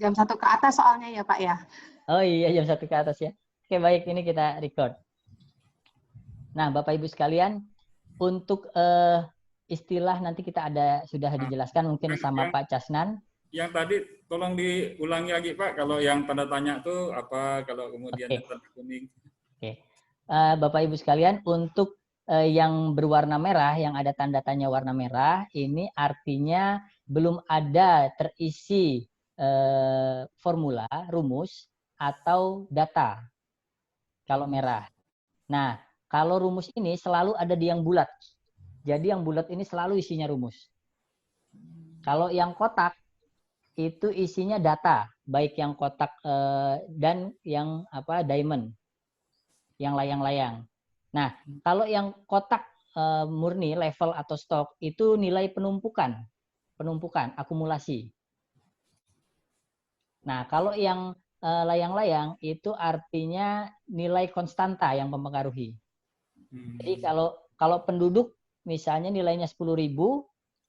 Jam 1 ke atas soalnya ya Pak ya. Oh iya, jam 1 ke atas ya. Oke, baik, ini kita record. Nah, Bapak Ibu sekalian, untuk istilah nanti kita ada sudah dijelaskan mungkin sama Pak Casnan. Yang tadi tolong diulangi lagi Pak, kalau yang tanda tanya tuh apa, kalau kemudian yang tanda kuning. Oke. Bapak Ibu sekalian, untuk yang berwarna merah, yang ada tanda tanya warna merah, ini artinya belum ada terisi formula, rumus, atau data. Kalau merah. Nah, kalau rumus ini selalu ada di yang bulat. Jadi yang bulat ini selalu isinya rumus. Kalau yang kotak, itu isinya data. Baik yang kotak dan yang diamond. Yang layang-layang. Nah, kalau yang kotak murni, level atau stok, itu nilai penumpukan, akumulasi. Nah, kalau yang layang-layang itu artinya nilai konstanta yang mempengaruhi. Jadi kalau penduduk misalnya nilainya 10.000,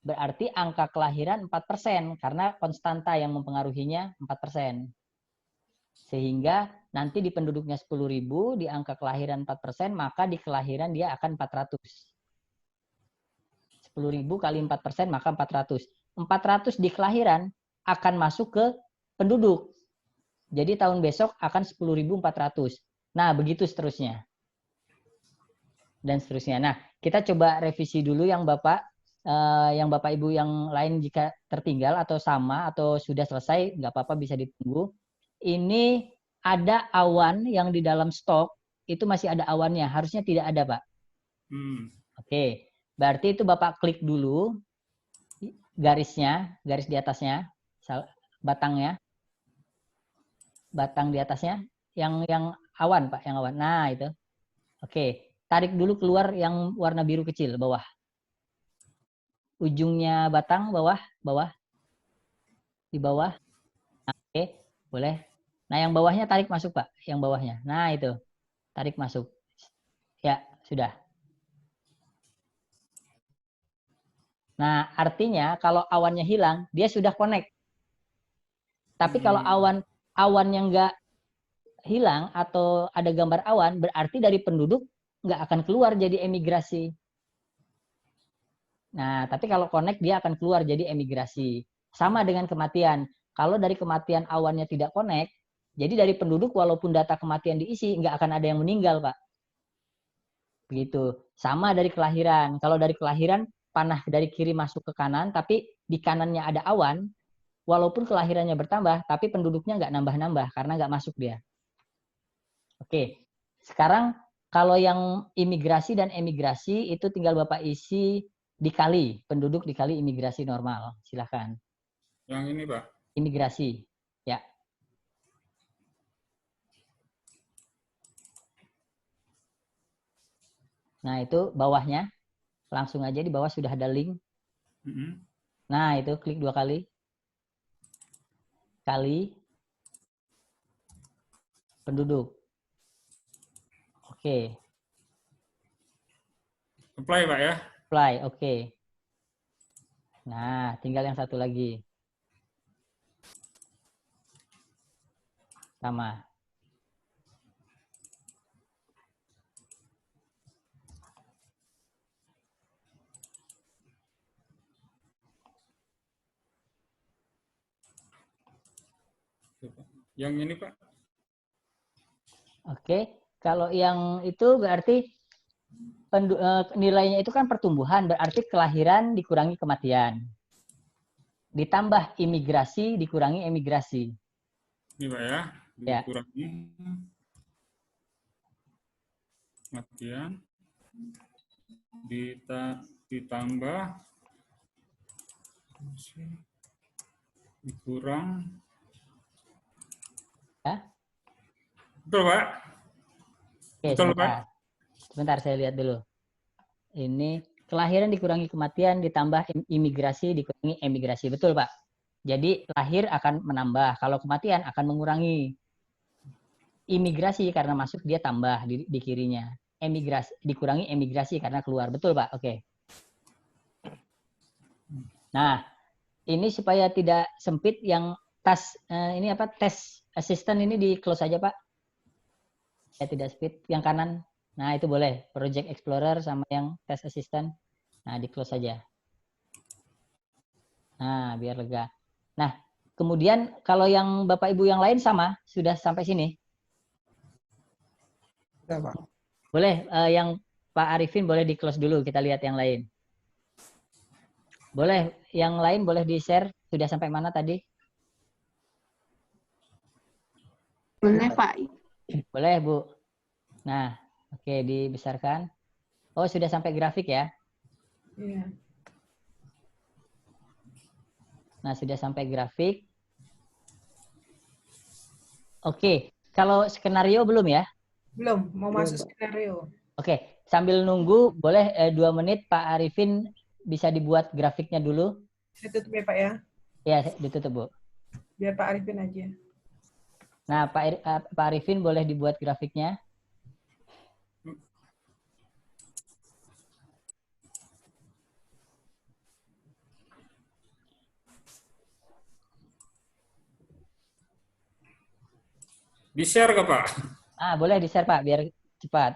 berarti angka kelahiran 4%, karena konstanta yang mempengaruhinya 4%. Sehingga nanti di penduduknya 10.000, di angka kelahiran 4%, maka di kelahiran dia akan 400. 10.000 kali 4%, maka 400. 400 di kelahiran akan masuk ke penduduk. Jadi tahun besok akan 10.400. Nah, begitu seterusnya. Dan seterusnya. Nah, kita coba revisi dulu yang Bapak Ibu yang lain jika tertinggal atau sama atau sudah selesai, nggak apa-apa bisa ditunggu. Ini ada awan yang di dalam stok, itu masih ada awannya. Harusnya tidak ada, Pak. Oke, berarti itu Bapak klik dulu garisnya, garis di atasnya, batangnya. Batang di atasnya, yang awan, Pak, yang awan. Nah, itu. Oke, tarik dulu keluar yang warna biru kecil, bawah. Ujungnya batang, bawah. Di bawah. Nah, oke, boleh. Nah, yang bawahnya tarik masuk, Pak. Yang bawahnya. Nah, itu. Tarik masuk. Ya, sudah. Nah, artinya kalau awannya hilang, dia sudah connect. Tapi kalau awan yang nggak hilang atau ada gambar awan, berarti dari penduduk nggak akan keluar jadi emigrasi. Nah, tapi kalau connect dia akan keluar jadi emigrasi. Sama dengan kematian. Kalau dari kematian awannya tidak connect, jadi dari penduduk walaupun data kematian diisi, nggak akan ada yang meninggal, Pak. Begitu. Sama dari kelahiran. Kalau dari kelahiran, panah dari kiri masuk ke kanan, tapi di kanannya ada awan, walaupun kelahirannya bertambah, tapi penduduknya nggak nambah-nambah, karena nggak masuk dia. Oke, sekarang kalau yang imigrasi dan emigrasi itu tinggal Bapak isi dikali, penduduk dikali imigrasi normal. Silakan. Yang ini, Pak. Imigrasi, ya. Nah, itu bawahnya. Langsung aja di bawah sudah ada link. Nah, itu klik 2 kali. Kali penduduk. Oke. Apply, Pak ya. Apply, oke. Nah, tinggal yang satu lagi. Sama. Yang ini, Pak. Oke, kalau yang itu berarti nilainya itu kan pertumbuhan, berarti kelahiran dikurangi kematian. Ditambah imigrasi dikurangi emigrasi. Ini, Pak ya. Dikurangi kematian. Ditambah dikurang. Ya. Betul, Pak? Oke, betul, sebentar. Pak? Sebentar, saya lihat dulu. Ini kelahiran dikurangi kematian, ditambah imigrasi dikurangi emigrasi. Betul, Pak? Jadi lahir akan menambah, kalau kematian akan mengurangi. Imigrasi karena masuk dia tambah di kirinya. Emigrasi dikurangi emigrasi karena keluar. Betul, Pak? Oke. Nah, ini supaya tidak sempit yang ini apa tes assistant ini di close aja Pak. Ya tidak speed yang kanan. Nah itu boleh project explorer sama yang test assistant. Nah di close aja. Nah biar lega. Nah kemudian kalau yang Bapak Ibu yang lain sama sudah sampai sini. Sudah, Pak. Boleh yang Pak Arifin boleh di close dulu kita lihat yang lain. Boleh yang lain boleh di share sudah sampai mana tadi? Boleh, Pak. Boleh, Bu. Nah, oke, dibesarkan. Oh, sudah sampai grafik ya? Iya. Nah, sudah sampai grafik. Oke, kalau skenario belum ya? Belum, mau Belum, masuk Pak. skenario. Oke, sambil nunggu, boleh 2 menit Pak Arifin bisa dibuat grafiknya dulu. Saya tutup ya, Pak ya. Ya, ditutup, Bu. Biar Pak Arifin aja. Nah, Pak Arifin boleh dibuat grafiknya. Di-share ke Pak? Ah, boleh di-share Pak, biar cepat.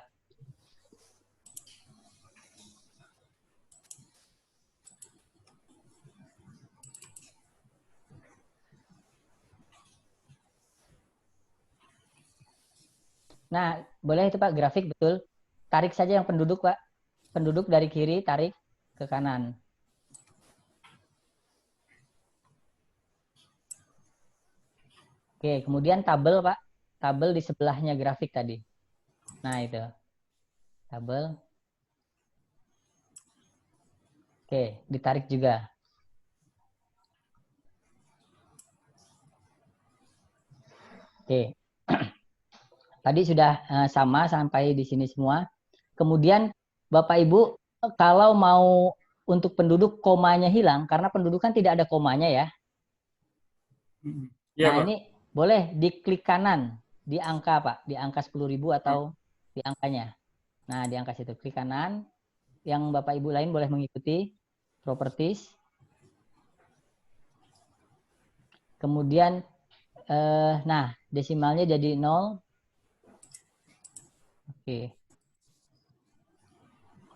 Nah, boleh itu Pak, grafik betul. Tarik saja yang penduduk Pak. Penduduk dari kiri, tarik ke kanan. Oke, kemudian tabel Pak. Tabel di sebelahnya grafik tadi. Nah, itu. Tabel. Oke, ditarik juga. Oke. Tadi sudah sama sampai di sini semua. Kemudian Bapak Ibu, kalau mau untuk penduduk komanya hilang, karena penduduk kan tidak ada komanya ya. Iya, Nah, Pak. ini boleh diklik kanan di angka Pak, di angka 10.000 atau di angkanya. Nah, di angka situ klik kanan. Yang Bapak Ibu lain boleh mengikuti properties. Kemudian nah, desimalnya jadi 0. Oke.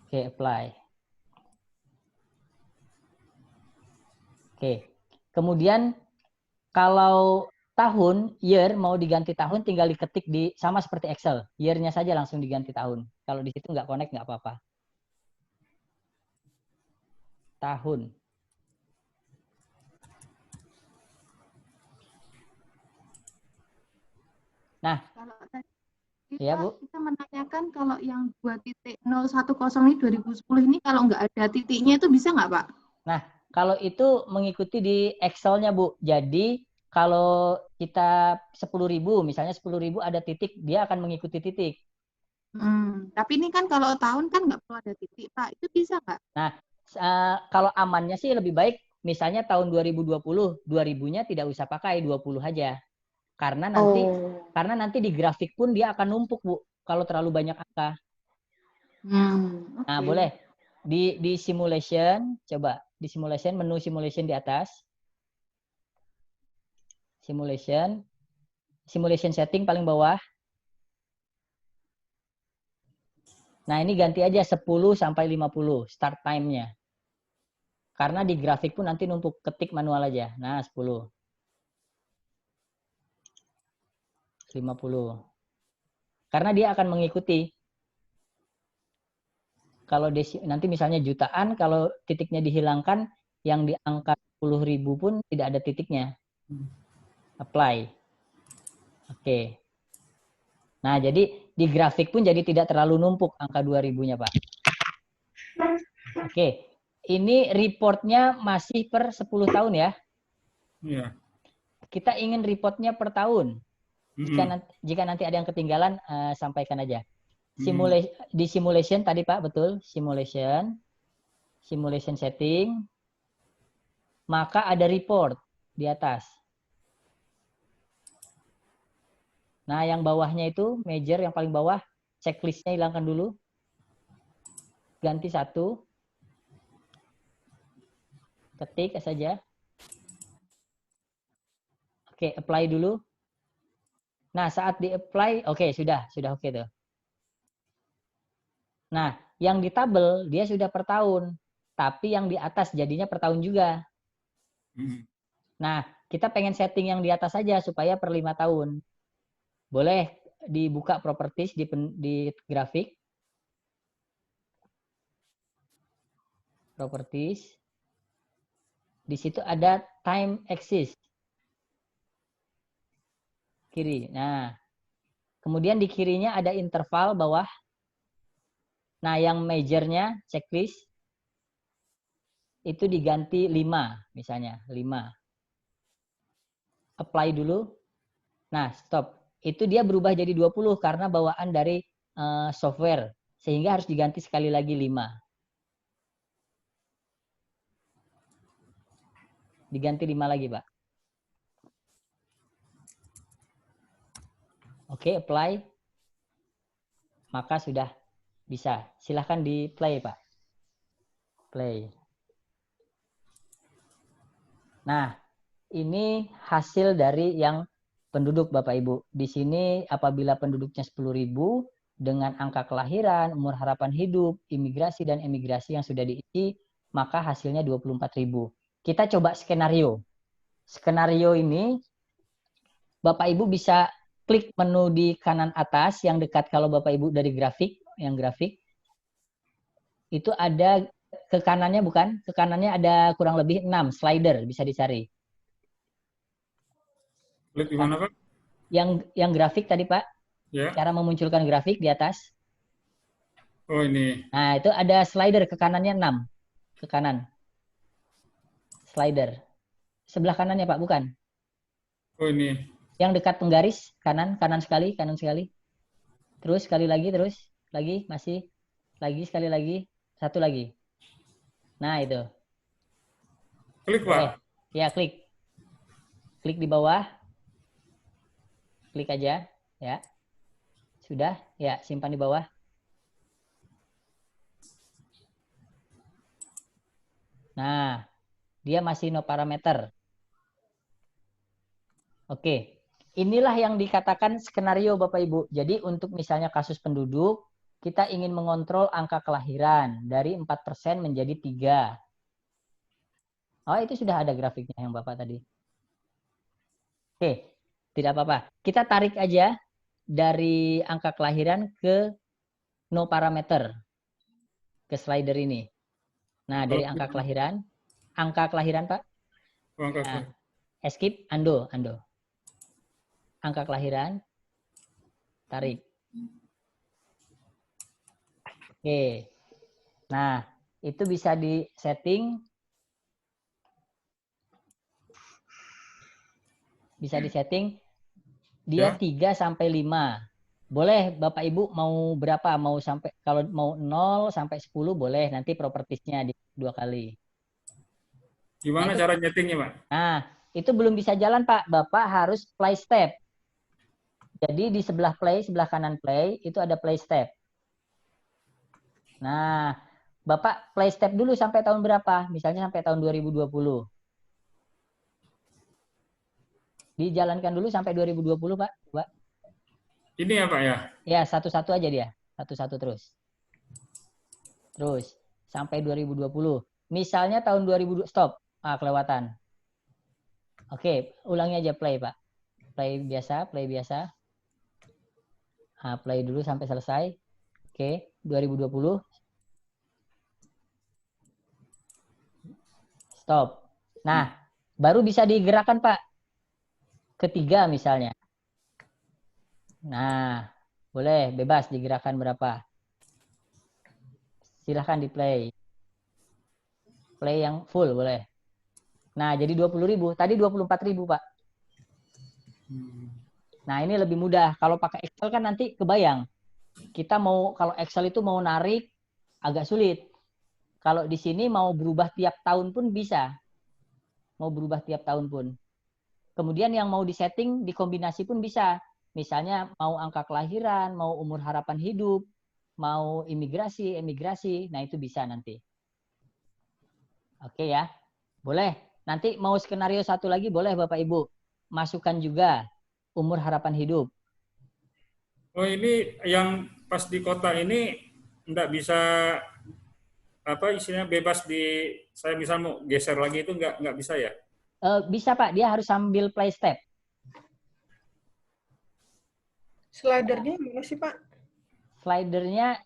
Oke, apply. Oke. Kemudian kalau tahun, year mau diganti tahun tinggal diketik di sama seperti Excel. Year-nya saja langsung diganti tahun. Kalau di situ nggak connect nggak apa-apa. Tahun. Nah, Kalau tadi ya, kita, Bu. kita menanyakan kalau yang 2.010 ini 2010 ini kalau nggak ada titiknya itu bisa nggak, Pak? Nah, kalau itu mengikuti di Excel-nya, Bu. Jadi, kalau kita 10.000, misalnya 10.000 ada titik, dia akan mengikuti titik. Tapi ini kan kalau tahun kan nggak perlu ada titik, Pak. Itu bisa nggak? Nah, kalau amannya sih lebih baik, misalnya tahun 2020, 2000-nya tidak usah pakai, 20 aja. Karena nanti di grafik pun dia akan numpuk, Bu, kalau terlalu banyak angka. Nah, Oke. boleh. Di simulation, coba di simulation, menu simulation di atas. Simulation setting paling bawah. Nah, ini ganti aja 10 sampai 50 start time-nya. Karena di grafik pun nanti numpuk, ketik manual aja. Nah, 10. 50. Karena dia akan mengikuti. Kalau nanti misalnya jutaan, kalau titiknya dihilangkan, yang di angka 10.000 pun tidak ada titiknya. Apply. Oke. Nah, jadi di grafik pun jadi tidak terlalu numpuk angka 2000-nya, Pak. Oke. Ini reportnya masih per 10 tahun ya. Iya. Kita ingin reportnya per tahun. Jika nanti ada yang ketinggalan, sampaikan aja. Di simulation tadi Pak, betul. Simulation setting. Maka ada report di atas. Nah, yang bawahnya itu, major yang paling bawah, checklistnya hilangkan dulu. Ganti 1. Ketik saja. Oke, apply dulu. Nah, saat di-apply, oke, sudah oke tuh. Nah, yang di tabel dia sudah per tahun, tapi yang di atas jadinya per tahun juga. Nah, kita pengen setting yang di atas saja supaya per 5 tahun. Boleh dibuka properties di grafik. Properties. Di situ ada time axis. Kiri. Nah, kemudian di kirinya ada interval bawah. Nah, yang majornya checklist itu diganti 5 misalnya, 5. Apply dulu. Nah, stop. Itu dia berubah jadi 20 karena bawaan dari software. Sehingga harus diganti sekali lagi 5. Diganti 5 lagi, Pak. Oke, apply. Maka sudah bisa. Silahkan di play, Pak. Play. Nah, ini hasil dari yang penduduk Bapak Ibu. Di sini apabila penduduknya 10.000 dengan angka kelahiran, umur harapan hidup, imigrasi dan emigrasi yang sudah diisi, maka hasilnya 24.000. Kita coba skenario. Skenario ini Bapak Ibu bisa klik menu di kanan atas yang dekat kalau Bapak Ibu dari grafik, yang grafik. Itu ada ke kanannya bukan? Ke kanannya ada kurang lebih 6 slider bisa dicari. Klik di mana, Pak? Yang grafik tadi, Pak. Ya. Cara memunculkan grafik di atas. Oh, ini. Nah, itu ada slider ke kanannya 6. Ke kanan. Slider. Sebelah kanannya, Pak, bukan? Oh, ini. Yang dekat penggaris, kanan sekali, kanan sekali. Terus, sekali lagi, terus. Lagi, masih. Lagi, sekali lagi. Satu lagi. Nah, itu. Klik, Pak. Ya, klik. Klik di bawah. Klik aja, ya. Sudah, ya, simpan di bawah. Nah, dia masih no parameter. Oke, inilah yang dikatakan skenario Bapak Ibu. Jadi untuk misalnya kasus penduduk, kita ingin mengontrol angka kelahiran dari 4% menjadi 3. Oh, itu sudah ada grafiknya yang Bapak tadi. Oke, tidak apa-apa. Kita tarik aja dari angka kelahiran ke no parameter. Ke slider ini. Nah, dari angka kelahiran Pak. Oh, angka Nah, escape, undo. Angka kelahiran, tarik. Oke. Nah, itu bisa di setting. Bisa di setting. Dia 3 sampai 5. Boleh Bapak Ibu mau berapa? Mau sampai kalau mau 0 sampai 10 boleh, nanti propertiesnya di 2 kali. Gimana cara nyetingnya, Pak? Nah, itu belum bisa jalan, Pak. Bapak harus play step. Jadi di sebelah play, sebelah kanan play, itu ada play step. Nah, Bapak play step dulu sampai tahun berapa? Misalnya sampai tahun 2020. Dijalankan dulu sampai 2020, Pak. Coba. Ini ya, Pak, ya? Ya, satu-satu aja dia. Satu-satu terus. Terus, sampai 2020. Misalnya tahun 2020, stop. Kelewatan. Oke, ulangi aja play, Pak. Play biasa. Play dulu sampai selesai. Oke, 2020. Stop. Nah, baru bisa digerakkan, Pak. Ketiga misalnya. Nah, boleh bebas digerakkan berapa. Silahkan di play. Play yang full boleh. Nah, jadi 20.000. Tadi 24.000, Pak. Nah, ini lebih mudah. Kalau pakai Excel kan nanti kebayang. Kita mau, kalau Excel itu mau narik, agak sulit. Kalau di sini mau berubah tiap tahun pun bisa. Mau berubah tiap tahun pun. Kemudian yang mau disetting, dikombinasi pun bisa. Misalnya mau angka kelahiran, mau umur harapan hidup, mau emigrasi. Nah, itu bisa nanti. Oke ya. Boleh. Nanti mau skenario satu lagi boleh Bapak Ibu. masukkan juga umur harapan hidup. Oh, ini yang pas di kota ini nggak bisa apa istilahnya bebas saya misal mau geser lagi itu nggak bisa ya? Bisa Pak, dia harus sambil play step. Slidernya mana sih, Pak? Slidernya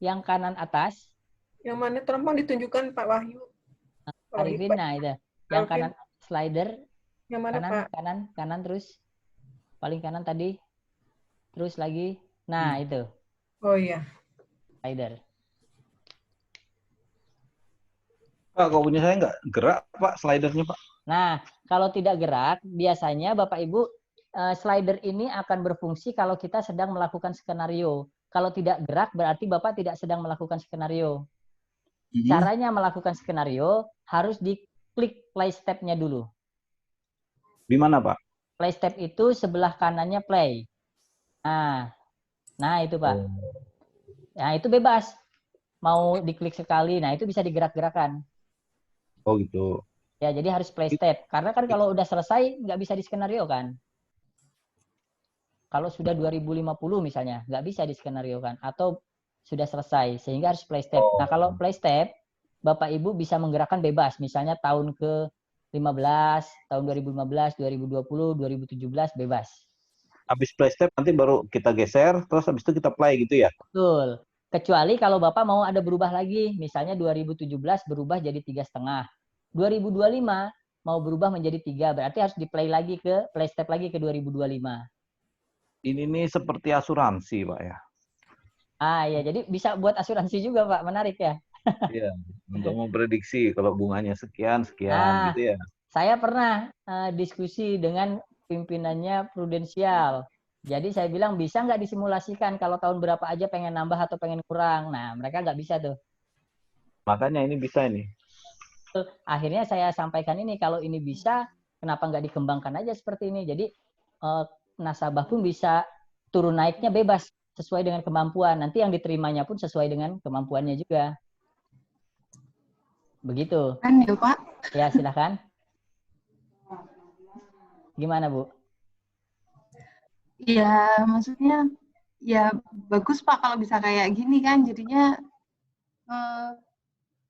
yang kanan atas, Yang mana tolong ditunjukkan Pak Wahyu? Pak Wahyu, Arifin, Pak. nah itu. Yang Arifin. kanan slider, Yang mana, Pak? kanan terus. Paling kanan tadi. Terus lagi. Nah, itu. Oh iya. Slider. Pak, kok punya saya nggak gerak, Pak, slidernya, Pak? Nah, kalau tidak gerak, biasanya Bapak Ibu slider ini akan berfungsi kalau kita sedang melakukan skenario. Kalau tidak gerak berarti Bapak tidak sedang melakukan skenario. Caranya melakukan skenario harus diklik play step-nya dulu. Di mana, Pak? Play step itu sebelah kanannya play. Nah itu Pak. Nah itu bebas. Mau diklik sekali, nah itu bisa digerak-gerakan. Oh gitu. Ya, jadi harus play step. Karena kan kalau udah selesai, nggak bisa di-skenario kan. Kalau sudah 2050 misalnya, nggak bisa di-skenario kan. Atau sudah selesai, sehingga harus play step. Nah, kalau play step, Bapak Ibu bisa menggerakkan bebas. Misalnya tahun ke-15, tahun 2015, 2020, 2017, bebas. Habis play step nanti baru kita geser, terus habis itu kita play gitu ya? Betul. Kecuali kalau Bapak mau ada berubah lagi. Misalnya 2017 berubah jadi 3,5. 2025 mau berubah menjadi 3. Berarti harus di-play lagi play step lagi ke 2025. Ini nih seperti asuransi, Pak ya? Ya, jadi bisa buat asuransi juga, Pak. Menarik ya? Iya, untuk memprediksi kalau bunganya sekian Nah, gitu ya. saya pernah diskusi dengan pimpinannya Prudensial. Jadi saya bilang, bisa nggak disimulasikan kalau tahun berapa aja pengen nambah atau pengen kurang? Nah, mereka nggak bisa tuh. Makanya ini bisa ini. Akhirnya saya sampaikan ini, kalau ini bisa, kenapa nggak dikembangkan aja seperti ini? Jadi nasabah pun bisa turun naiknya bebas sesuai dengan kemampuan. Nanti yang diterimanya pun sesuai dengan kemampuannya juga. Begitu. Kan ya Pak? Ya, silakan. Gimana Bu? Ya, maksudnya ya bagus Pak kalau bisa kayak gini kan, jadinya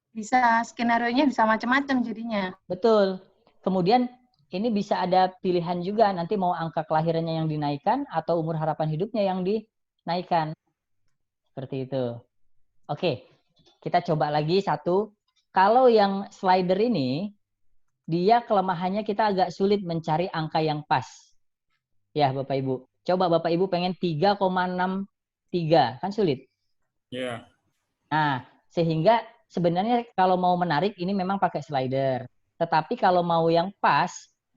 bisa skenario-nya bisa macam-macam jadinya. Betul. Kemudian ini bisa ada pilihan juga, nanti mau angka kelahirannya yang dinaikkan atau umur harapan hidupnya yang dinaikkan. Seperti itu. Oke, kita coba lagi satu. Kalau yang slider ini, dia kelemahannya kita agak sulit mencari angka yang pas. Ya Bapak Ibu. Coba Bapak Ibu pengen 3,63, kan sulit. Iya. Nah, sehingga sebenarnya kalau mau menarik ini memang pakai slider. Tetapi kalau mau yang pas,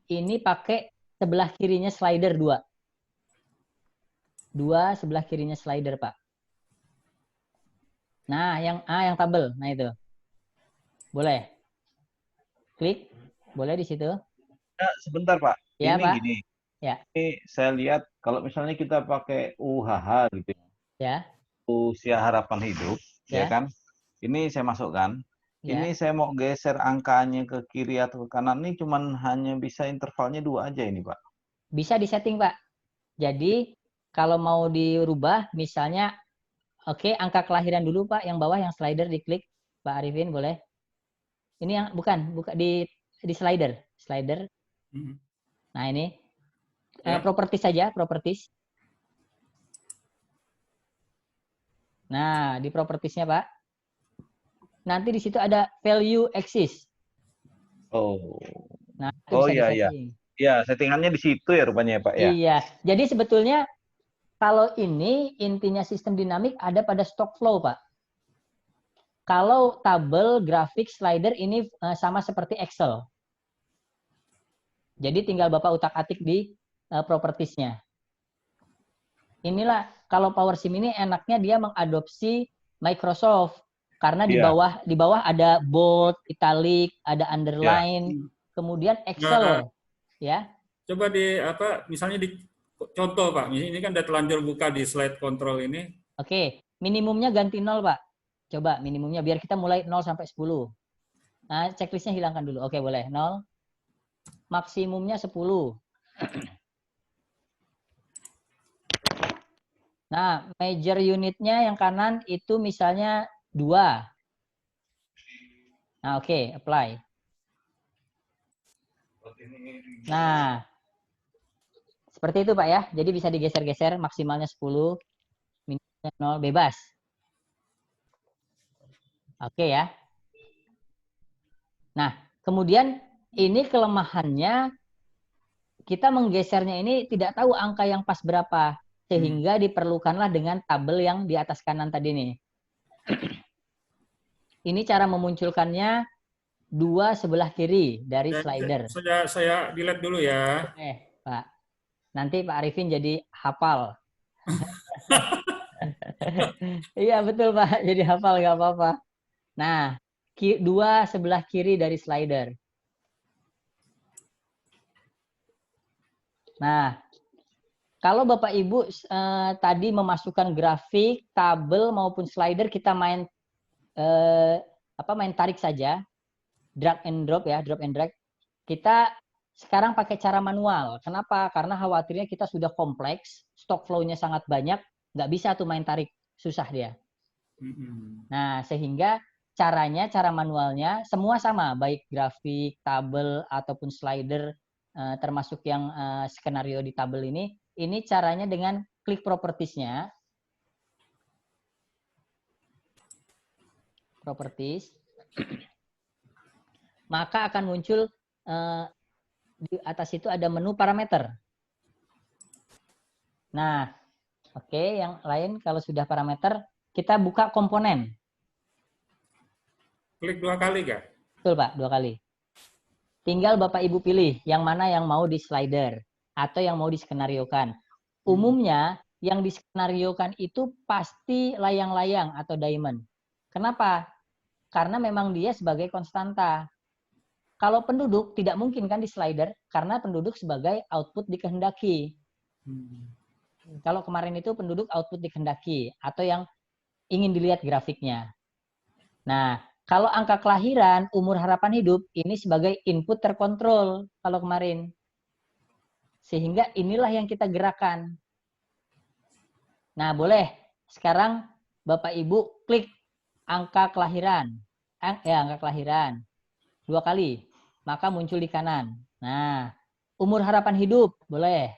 ini pakai sebelah kirinya slider 2. 2 sebelah kirinya slider, Pak. Nah, yang tabel. Nah, itu. Boleh. Klik. Boleh di situ. Ya, sebentar, Pak. Ya, ini Pak. gini. Ya. Ini saya lihat kalau misalnya kita pakai UHH gitu ya. Usia harapan hidup, ya kan? Ini saya masukkan. Ya. Ini saya mau geser angkanya ke kiri atau ke kanan, ini cuman hanya bisa intervalnya 2 aja ini, Pak. Bisa disetting, Pak. Jadi, kalau mau dirubah, misalnya, oke, angka kelahiran dulu, Pak. Yang bawah, yang slider diklik. Pak Arifin, boleh? Ini yang, bukan di slider. Slider. Nah, ini. Properties saja, properties. Nah, di propertiesnya, Pak. Nanti di situ ada value exist. Oh. Nah, itu bisa disetting. Ya, settingannya di situ ya rupanya, Pak ya. Iya. Jadi sebetulnya kalau ini intinya sistem dinamik ada pada stock flow, Pak. Kalau tabel, grafik, slider ini sama seperti Excel. Jadi tinggal Bapak utak-atik di propertiesnya. Inilah kalau PowerSim ini enaknya dia mengadopsi Microsoft karena di bawah ada bold, italic, ada underline, kemudian Excel, ya. Coba misalnya di contoh Pak, ini kan udah telanjur buka di slide control ini. Oke, minimumnya ganti 0 Pak. Coba minimumnya biar kita mulai 0 sampai 10. Nah, checklistnya hilangkan dulu. Oke, boleh 0. Maksimumnya 10. Nah, major unitnya yang kanan itu misalnya 2. Nah, oke, apply. Nah, seperti itu Pak ya. Jadi bisa digeser-geser, maksimalnya 10, minusnya 0, bebas. Oke ya. Nah, kemudian ini kelemahannya, kita menggesernya ini tidak tahu angka yang pas berapa. Sehingga diperlukanlah dengan tabel yang di atas kanan tadi nih. Ini cara memunculkannya 2 sebelah kiri dari slider. Saya delete dulu ya. Pak. Nanti Pak Arifin jadi hafal. Iya betul Pak, jadi hafal nggak apa-apa. Nah, 2 sebelah kiri dari slider. Nah, kalau Bapak Ibu tadi memasukkan grafik, tabel maupun slider, kita main main tarik saja, drag and drop ya, drop and drag. Kita sekarang pakai cara manual. Kenapa? Karena khawatirnya kita sudah kompleks, stock flow-nya sangat banyak, nggak bisa tuh main tarik, susah dia. Nah, sehingga cara manualnya semua sama, baik grafik, tabel, ataupun slider, termasuk yang skenario di tabel ini caranya dengan klik properties-nya. Properties. Maka akan muncul di atas itu ada menu parameter. Nah, oke, yang lain kalau sudah parameter, kita buka komponen. Klik 2 kali Kak? Betul Pak, 2 kali. Tinggal Bapak Ibu pilih yang mana yang mau di slider atau yang mau diskenariokan. Umumnya yang diskenariokan itu pasti layang-layang atau diamond. Kenapa? Karena memang dia sebagai konstanta. Kalau penduduk tidak mungkin kan di slider karena penduduk sebagai output dikehendaki. Kalau kemarin itu penduduk output dikehendaki atau yang ingin dilihat grafiknya. Nah, kalau angka kelahiran, umur harapan hidup ini sebagai input terkontrol kalau kemarin. Sehingga inilah yang kita gerakan. Nah, boleh sekarang Bapak Ibu klik angka kelahiran. Angka kelahiran. 2 kali. Maka muncul di kanan. Nah, umur harapan hidup, boleh.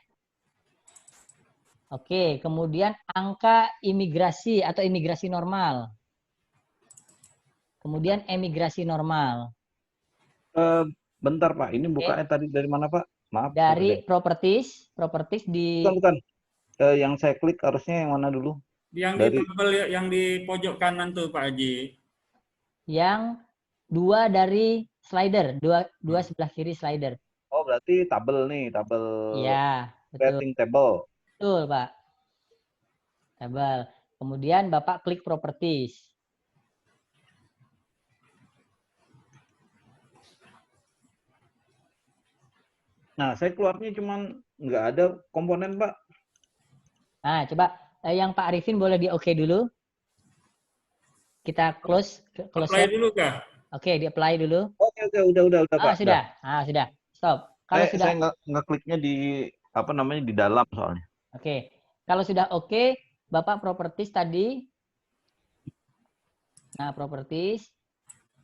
Oke, kemudian angka imigrasi atau imigrasi normal. Kemudian emigrasi normal. Bentar Pak, ini bukanya tadi dari mana Pak? Maaf. Dari properties di... Bukan. Yang saya klik harusnya yang mana dulu? Yang di tabel yang di pojok kanan tuh Pak Haji. Yang 2 dari slider, 2 sebelah kiri slider. Oh, berarti tabel nih, tabel. Iya, betul. Creating table. Betul, Pak. Tabel. Kemudian Bapak klik properties. Nah, saya keluarnya cuman nggak ada komponen, Pak. Nah, coba yang Pak Arifin boleh di oke dulu. Kita close. Apply dulu kah? Oke, di apply dulu. Oke, udah Pak. Sudah. Ah, sudah. Stop. Kalau sudah saya ngekliknya di di dalam soalnya. Oke. Kalau sudah oke, Bapak properties tadi. Nah, properties.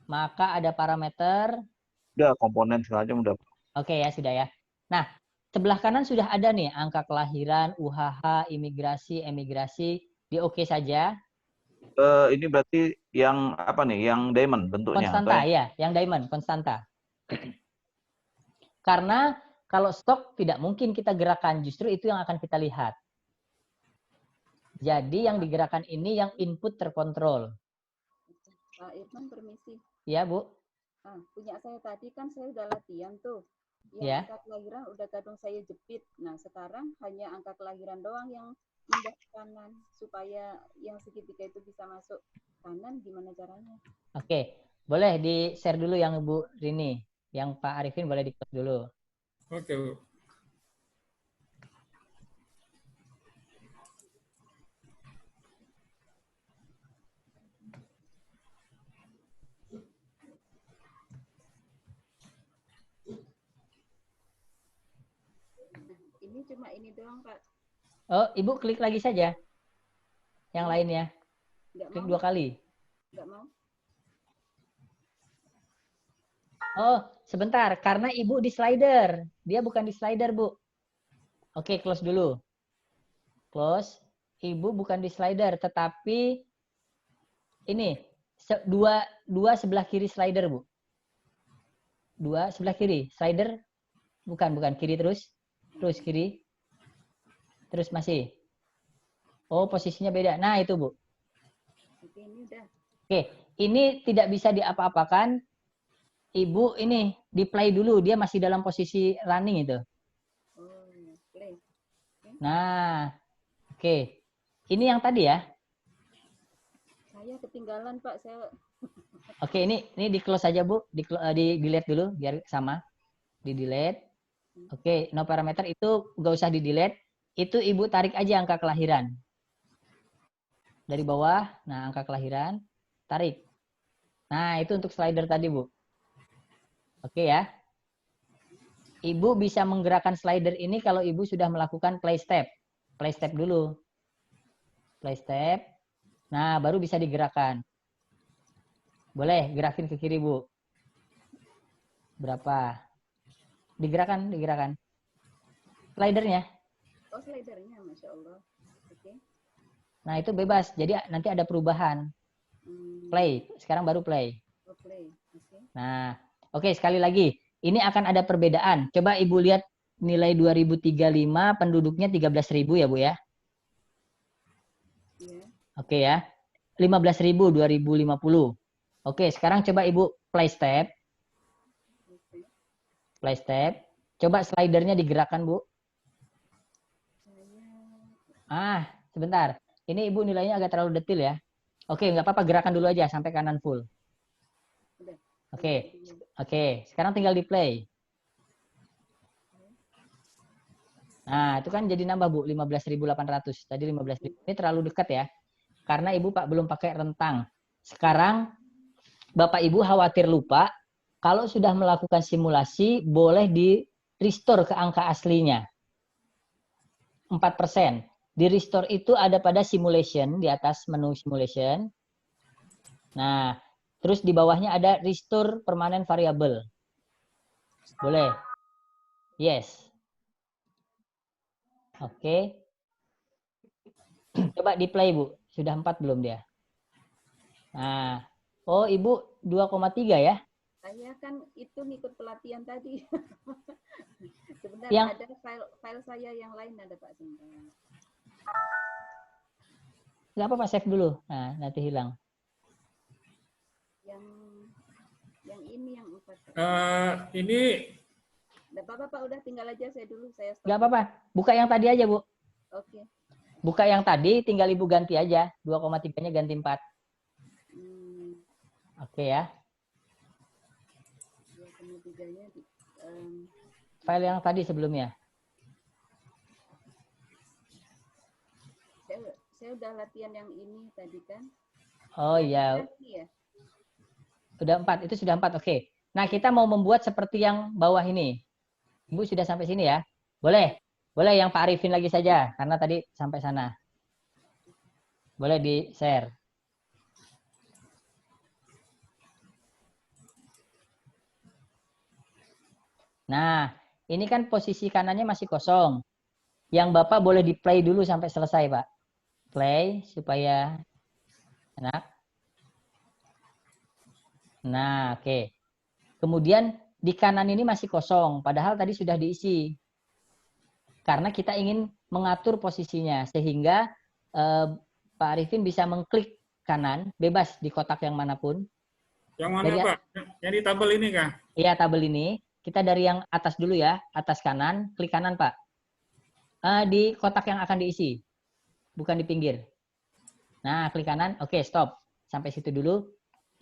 Maka ada parameter. Udah komponen segala macam udah. Oke ya, sudah ya. Nah, sebelah kanan sudah ada nih angka kelahiran, UHH, imigrasi, emigrasi. Di oke saja. Ini berarti yang apa nih? Yang diamond bentuknya? Konstanta, ya. Yang diamond, konstanta. Karena kalau stok tidak mungkin kita gerakan, justru itu yang akan kita lihat. Jadi yang digerakkan ini yang input terkontrol. Pak Irfan, permisi. Ya, Bu. Punya saya tadi kan saya udah latihan tuh. Yang Ya. angka kelahiran udah kadang saya jepit. Nah, sekarang hanya angka kelahiran doang yang pindah ke kanan. Supaya yang segitiga itu bisa masuk kanan, gimana caranya? Oke. Boleh di-share dulu yang Bu Rini. Yang Pak Arifin boleh di-close dulu. Oke, Bu. cuma ini doang, Pak. Oh, Ibu klik lagi saja. Yang lainnya. Nggak Klik mau, 2 kali. nggak mau. Oh, sebentar. Karena Ibu di slider. Dia bukan di slider, Bu. Oke, close dulu. Close. Ibu bukan di slider, tetapi ini dua sebelah kiri slider, Bu. Dua sebelah kiri. Slider bukan kiri terus. Terus kiri. Terus masih. Oh, posisinya beda. Nah, itu, Bu. Oke, ini udah. Oke, ini tidak bisa diapa-apakan. Ibu ini di play dulu. Dia masih dalam posisi running itu. Oh, play. Nah, oke. Ini yang tadi ya. Saya ketinggalan, Pak. Saya Oke, ini di close aja, Bu. Di delete dulu biar sama. Di delete. Oke, no parameter itu nggak usah di delete. Itu Ibu tarik aja angka kelahiran. Dari bawah, nah angka kelahiran, tarik. Nah, itu untuk slider tadi, Bu. Oke ya. Ibu bisa menggerakkan slider ini kalau Ibu sudah melakukan play step. Play step dulu. Play step. Nah, baru bisa digerakkan. Boleh, gerakin ke kiri, Bu. Berapa? Digerakkan. Slidernya. oh slidernya, Masya Allah. Oke. Nah, itu bebas. Jadi nanti ada perubahan. Play. Sekarang baru play. Oh, play. Oke. Nah, oke, sekali lagi. Ini akan ada perbedaan. Coba Ibu lihat nilai 2035, penduduknya 13.000 ya, Bu ya. Iya. Oke ya. 15.000 2050. Oke, sekarang coba Ibu play step. Oke. Play step. Coba slidernya digerakkan, Bu. Saya Sebentar. Ini Ibu nilainya agak terlalu detail ya. Oke, nggak apa-apa, gerakan dulu aja sampai kanan full. udah. Oke. Sekarang tinggal di play. Nah, itu kan jadi nambah, Bu, 15.800. Tadi 15.000. Ini terlalu dekat ya. Karena Ibu Pak belum pakai rentang. Sekarang Bapak Ibu khawatir lupa, kalau sudah melakukan simulasi, boleh di restore ke angka aslinya. 4%. Di restore itu ada pada simulation, di atas menu simulation. Nah, terus di bawahnya ada restore permanent variable. Boleh? Yes. Oke. Coba di play, Bu. Sudah 4 belum dia? Nah, oh Ibu 2,3 ya? Saya kan itu ngikut pelatihan tadi. Sebentar, Yang- ada file saya yang lain ada, Pak. Sebentar. Nggak apa-apa, save dulu. Nah, nanti hilang. Yang ini yang 4. Ini Nggak apa-apa, Pak. Udah tinggal aja saya dulu. Saya stop. Nggak apa-apa. Buka yang tadi aja, Bu. Oke. Buka yang tadi, tinggal Ibu ganti aja. 2,3-nya ganti 4. Oke ya. 2,3-nya File yang tadi sebelumnya. saya udah latihan yang ini tadi kan. Oh iya. Iya. Sudah 4. Itu sudah 4. Oke. Nah, kita mau membuat seperti yang bawah ini. Ibu sudah sampai sini ya? Boleh. Boleh yang Pak Arifin lagi saja. Karena tadi sampai sana. Boleh di-share. Nah, ini kan posisi kanannya masih kosong. Yang Bapak boleh di-play dulu sampai selesai, Pak. Play supaya enak. Nah, oke. Kemudian di kanan ini masih kosong, padahal tadi sudah diisi. Karena kita ingin mengatur posisinya, sehingga Pak Arifin bisa mengklik kanan, bebas di kotak yang manapun. yang mana, Pak? Yang di tabel ini kah? Iya, tabel ini. Kita dari yang atas dulu ya, atas kanan, klik kanan, Pak. Di kotak yang akan diisi, bukan di pinggir. Nah, klik kanan, oke, stop. Sampai situ dulu.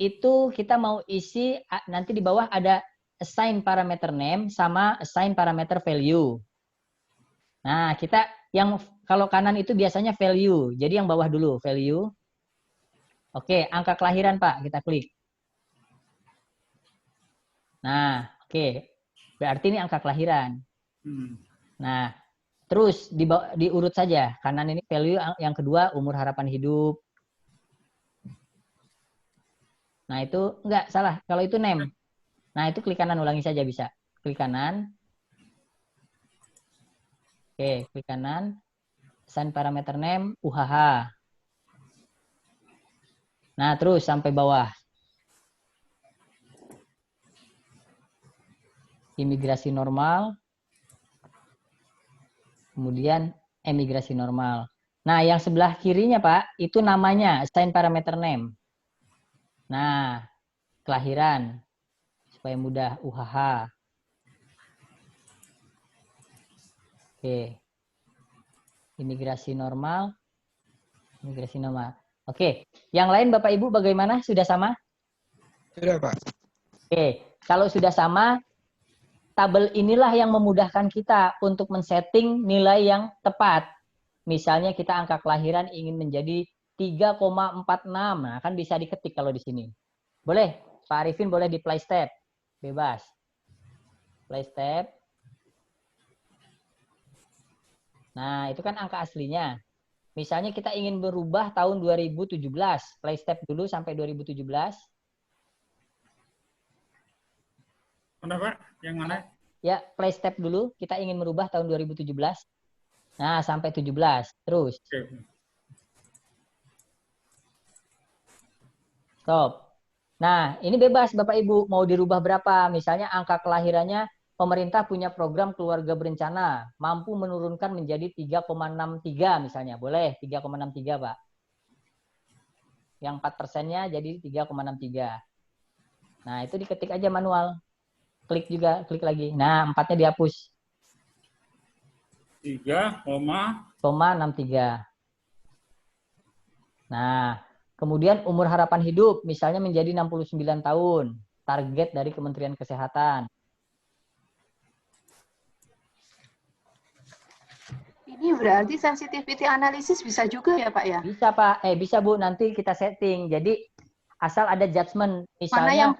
Itu kita mau isi, nanti di bawah ada assign parameter name sama assign parameter value. Nah, kita yang kalau kanan itu biasanya value. Jadi yang bawah dulu, value. Oke, angka kelahiran, Pak, kita klik. Nah, oke. Berarti ini angka kelahiran. Nah, Terus diurut saja. Kanan ini value, yang kedua umur harapan hidup. Nah, itu enggak salah. Kalau itu name. Nah, itu klik kanan, ulangi saja bisa. Klik kanan. Oke, klik kanan. Assign parameter name, UHH. Nah, terus sampai bawah. Imigrasi normal. Kemudian emigrasi normal. Nah, yang sebelah kirinya, Pak, itu namanya assign parameter name. Nah, kelahiran. Supaya mudah, UHH. Oke. Imigrasi normal. Imigrasi normal. Oke. Yang lain Bapak Ibu bagaimana? Sudah sama? Sudah, Pak. Oke. Kalau sudah sama, tabel inilah yang memudahkan kita untuk men-setting nilai yang tepat. Misalnya kita angka kelahiran ingin menjadi 3,46. Nah, kan bisa diketik kalau di sini. Boleh, Pak Arifin boleh di play step. Bebas. Play step. Nah, itu kan angka aslinya. Misalnya kita ingin berubah tahun 2017. Play step dulu sampai 2017. Mana Pak? Yang mana? Ya, play step dulu. Kita ingin merubah tahun 2017. Nah, sampai 17. Terus. Oke. Stop. Nah, ini bebas Bapak Ibu. Mau dirubah berapa? Misalnya angka kelahirannya, pemerintah punya program keluarga berencana. Mampu menurunkan menjadi 3,63 misalnya. Boleh 3,63 Pak. Yang 4%-nya jadi 3,63. Nah, itu diketik aja manual. Klik juga, klik lagi. Nah, 4-nya dihapus. 3,63. Nah, kemudian umur harapan hidup misalnya menjadi 69 tahun. Target dari Kementerian Kesehatan. Ini berarti sensitivity analysis bisa juga ya Pak ya? Bisa Pak, bisa Bu, nanti kita setting. Jadi asal ada judgement, misalnya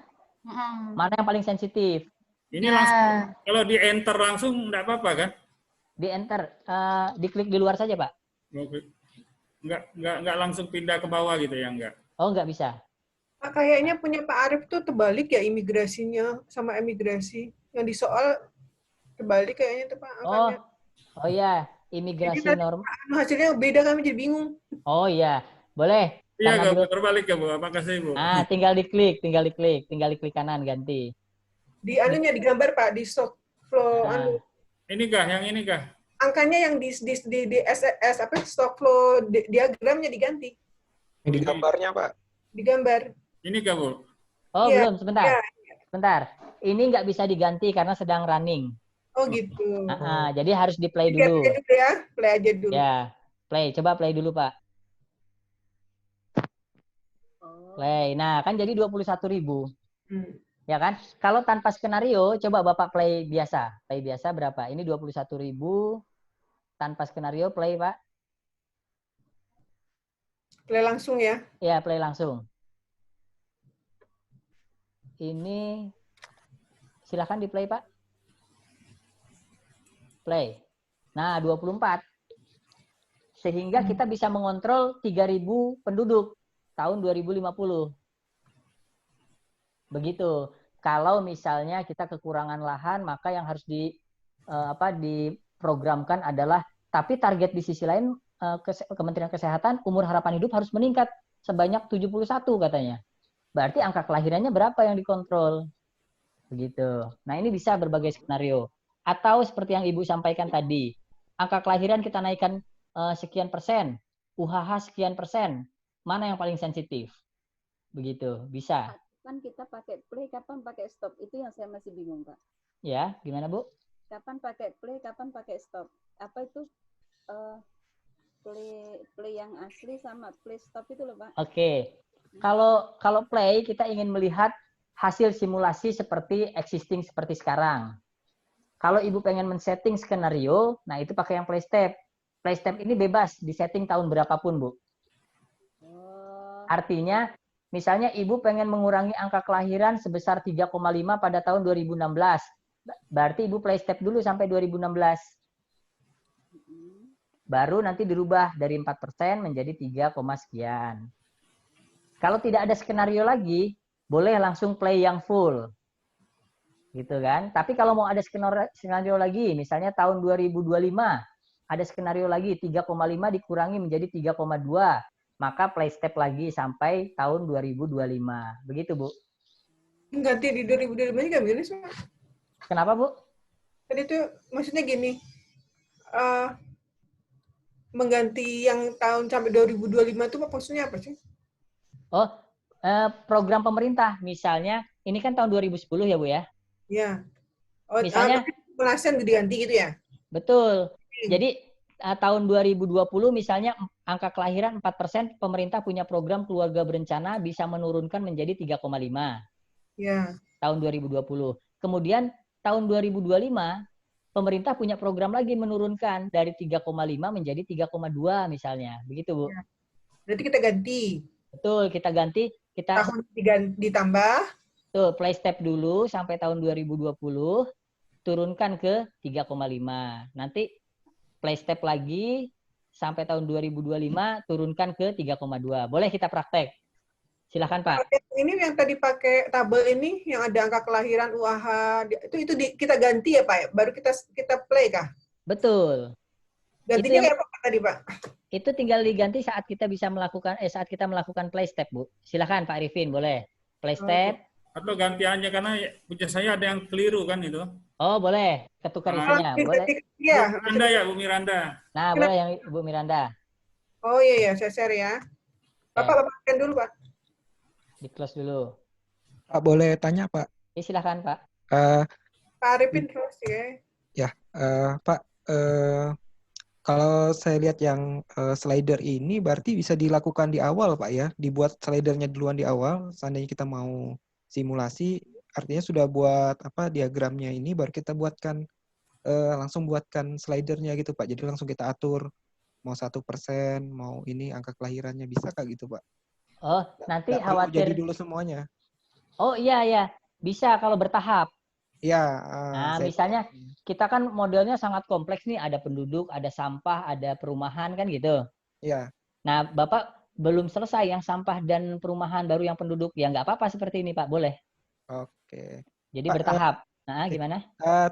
mana yang paling sensitif. Ini langsung, kalau di enter langsung enggak apa-apa kan? Di enter, diklik di luar saja Pak. Enggak langsung pindah ke bawah gitu ya, enggak? Oh, enggak bisa. Pak, kayaknya punya Pak Arif tuh terbalik ya imigrasinya sama emigrasi. Yang di soal terbalik kayaknya tuh Pak angkanya. Oh iya, imigrasi normal. Hasilnya beda, kami jadi bingung. Oh iya, boleh. Iya, enggak terbalik ya Bu. Makasih Bu. Ah, tinggal diklik kanan ganti. Di anunya digambar Pak, di stock flow anu. Ini kah, yang ini kah? Angkanya yang di SS apa stock flow diagramnya diganti. Di gambarnya, Pak. Digambar. Ini kah, Bu? Oh, ya, belum, sebentar. Ya. Sebentar. Ini nggak bisa diganti karena sedang running. Oh, gitu. Jadi harus di play dulu. Play aja dulu. Ya, play. Coba play dulu, Pak. Play. Nah, kan jadi 21.000. Ya kan? Kalau tanpa skenario, coba Bapak play biasa. Play biasa berapa? Ini 21.000. Tanpa skenario, play, Pak. Play langsung ya? Ya, play langsung. Ini, silakan di play, Pak. Play. Nah, 24. Sehingga kita bisa mengontrol 3.000 penduduk tahun 2050. Begitu. Kalau misalnya kita kekurangan lahan, maka yang harus diprogramkan adalah, tapi target di sisi lain Kementerian Kesehatan umur harapan hidup harus meningkat sebanyak 71 katanya. Berarti angka kelahirannya berapa yang dikontrol? Begitu. Nah, ini bisa berbagai skenario. Atau seperti yang Ibu sampaikan tadi, angka kelahiran kita naikkan sekian persen, UHH sekian persen, mana yang paling sensitif? Begitu, bisa. Kapan kita pakai play, kapan pakai stop? Itu yang saya masih bingung, Pak. Ya, gimana Bu? Kapan pakai play, kapan pakai stop? Apa itu play yang asli sama play stop itu loh, Pak? Oke. Kalau play kita ingin melihat hasil simulasi seperti existing seperti sekarang. Kalau Ibu pengen men-setting skenario, nah itu pakai yang play step. Play step ini bebas disetting tahun berapapun, Bu. Artinya, misalnya Ibu pengen mengurangi angka kelahiran sebesar 3,5 pada tahun 2016. Berarti Ibu play step dulu sampai 2016. baru nanti dirubah dari 4% menjadi 3, sekian. Kalau tidak ada skenario lagi, boleh langsung play yang full. Gitu kan? Tapi kalau mau ada skenario lagi, misalnya tahun 2025, ada skenario lagi 3,5 dikurangi menjadi 3,2, maka play step lagi sampai tahun 2025. Begitu, Bu. Ganti di 2025 ini gak beres, Pak. Kenapa, Bu? Tadi tuh maksudnya gini, mengganti yang tahun sampai 2025 itu maksudnya apa sih? Oh, program pemerintah. Misalnya, ini kan tahun 2010 ya, Bu ya? Ya. Oh, Misalnya, pelasan diganti gitu ya? betul. Jadi, tahun 2020 misalnya angka kelahiran 4%, pemerintah punya program keluarga berencana bisa menurunkan menjadi 3,5. Ya. Tahun 2020. Kemudian tahun 2025 pemerintah punya program lagi menurunkan dari 3,5 menjadi 3,2 misalnya. Begitu, Bu. Ya. Berarti kita ganti. Betul, kita ganti, kita Tahun ditambah. tuh play step dulu sampai tahun 2020, turunkan ke 3,5. Nanti play step lagi sampai tahun 2025, turunkan ke 3,2. Boleh kita praktek. Silahkan, Pak. Ini yang tadi pakai tabel ini, yang ada angka kelahiran, UAH, itu kita ganti ya, Pak? Baru kita play kah? Betul. Gantinya kayak apa tadi, Pak? Itu tinggal diganti saat kita bisa melakukan saat kita melakukan play step, Bu. Silakan Pak Arifin, boleh. Play step. Atau ganti aja karena punya saya ada yang keliru kan itu. Oh, boleh. Ketukar isinya, boleh. Iya. Bu Miranda ya, Bu Miranda. Nah, boleh yang Bu Miranda. Oh iya, saya share ya. Bapak scan dulu, Pak. Di close dulu. Pak, boleh tanya, Pak? Silakan, Pak. Pak Arifin terus ya. Ya, Pak, kalau saya lihat yang slider ini berarti bisa dilakukan di awal, Pak ya? Dibuat slidernya duluan di awal, seandainya kita mau simulasi, artinya sudah buat diagramnya ini, baru kita buatkan langsung buatkan slidernya gitu, Pak. Jadi langsung kita atur mau 1%, mau ini angka kelahirannya, bisa Kak gitu, Pak? Oh, nanti Nggak perlu khawatir. jadi dulu semuanya. Oh iya, bisa kalau bertahap. Iya. Nah, misalnya kita kan modelnya sangat kompleks nih, ada penduduk, ada sampah, ada perumahan kan gitu. Iya. Nah, Bapak belum selesai yang sampah dan perumahan, baru yang penduduk. Ya nggak apa-apa seperti ini, Pak, boleh. Oke. Jadi Pak, bertahap. Nah, gimana?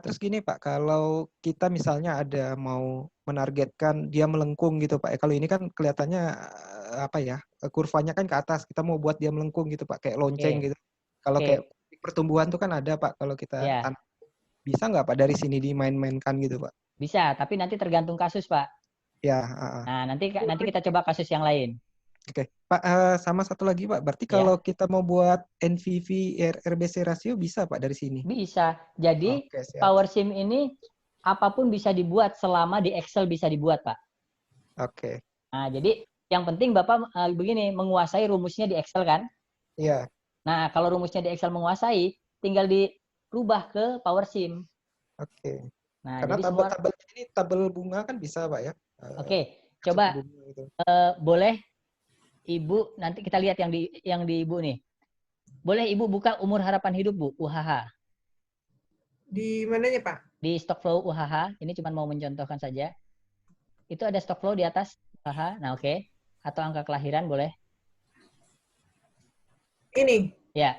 Terus gini Pak, kalau kita misalnya ada mau menargetkan dia melengkung gitu Pak. Kalau ini kan kelihatannya kurvanya kan ke atas. Kita mau buat dia melengkung gitu Pak, kayak lonceng gitu. Kalau kayak pertumbuhan tuh kan ada Pak. Kalau kita tanam, bisa nggak Pak dari sini dimain-mainkan gitu Pak? Bisa, tapi nanti tergantung kasus Pak. Ya. Nah, nanti kita coba kasus yang lain. Oke, Pak, sama satu lagi Pak, berarti kalau kita mau buat NVV RBC rasio bisa Pak dari sini? Bisa. Jadi Power Sim ini apapun bisa dibuat selama di Excel bisa dibuat Pak. Oke. Nah, jadi yang penting Bapak begini, menguasai rumusnya di Excel kan? Iya. Nah, kalau rumusnya di Excel menguasai, tinggal dirubah ke Power Sim. Oke. Nah, karena jadi tabel ini tabel bunga kan bisa Pak ya? Oke, coba boleh Ibu, nanti kita lihat yang di Ibu nih. Boleh Ibu buka umur harapan hidup, Bu, UHH. Di mananya, Pak? Di stock flow UHH, ini cuma mau mencontohkan saja. Itu ada stock flow di atas UHH, nah oke. Atau angka kelahiran boleh. Ini? Ya.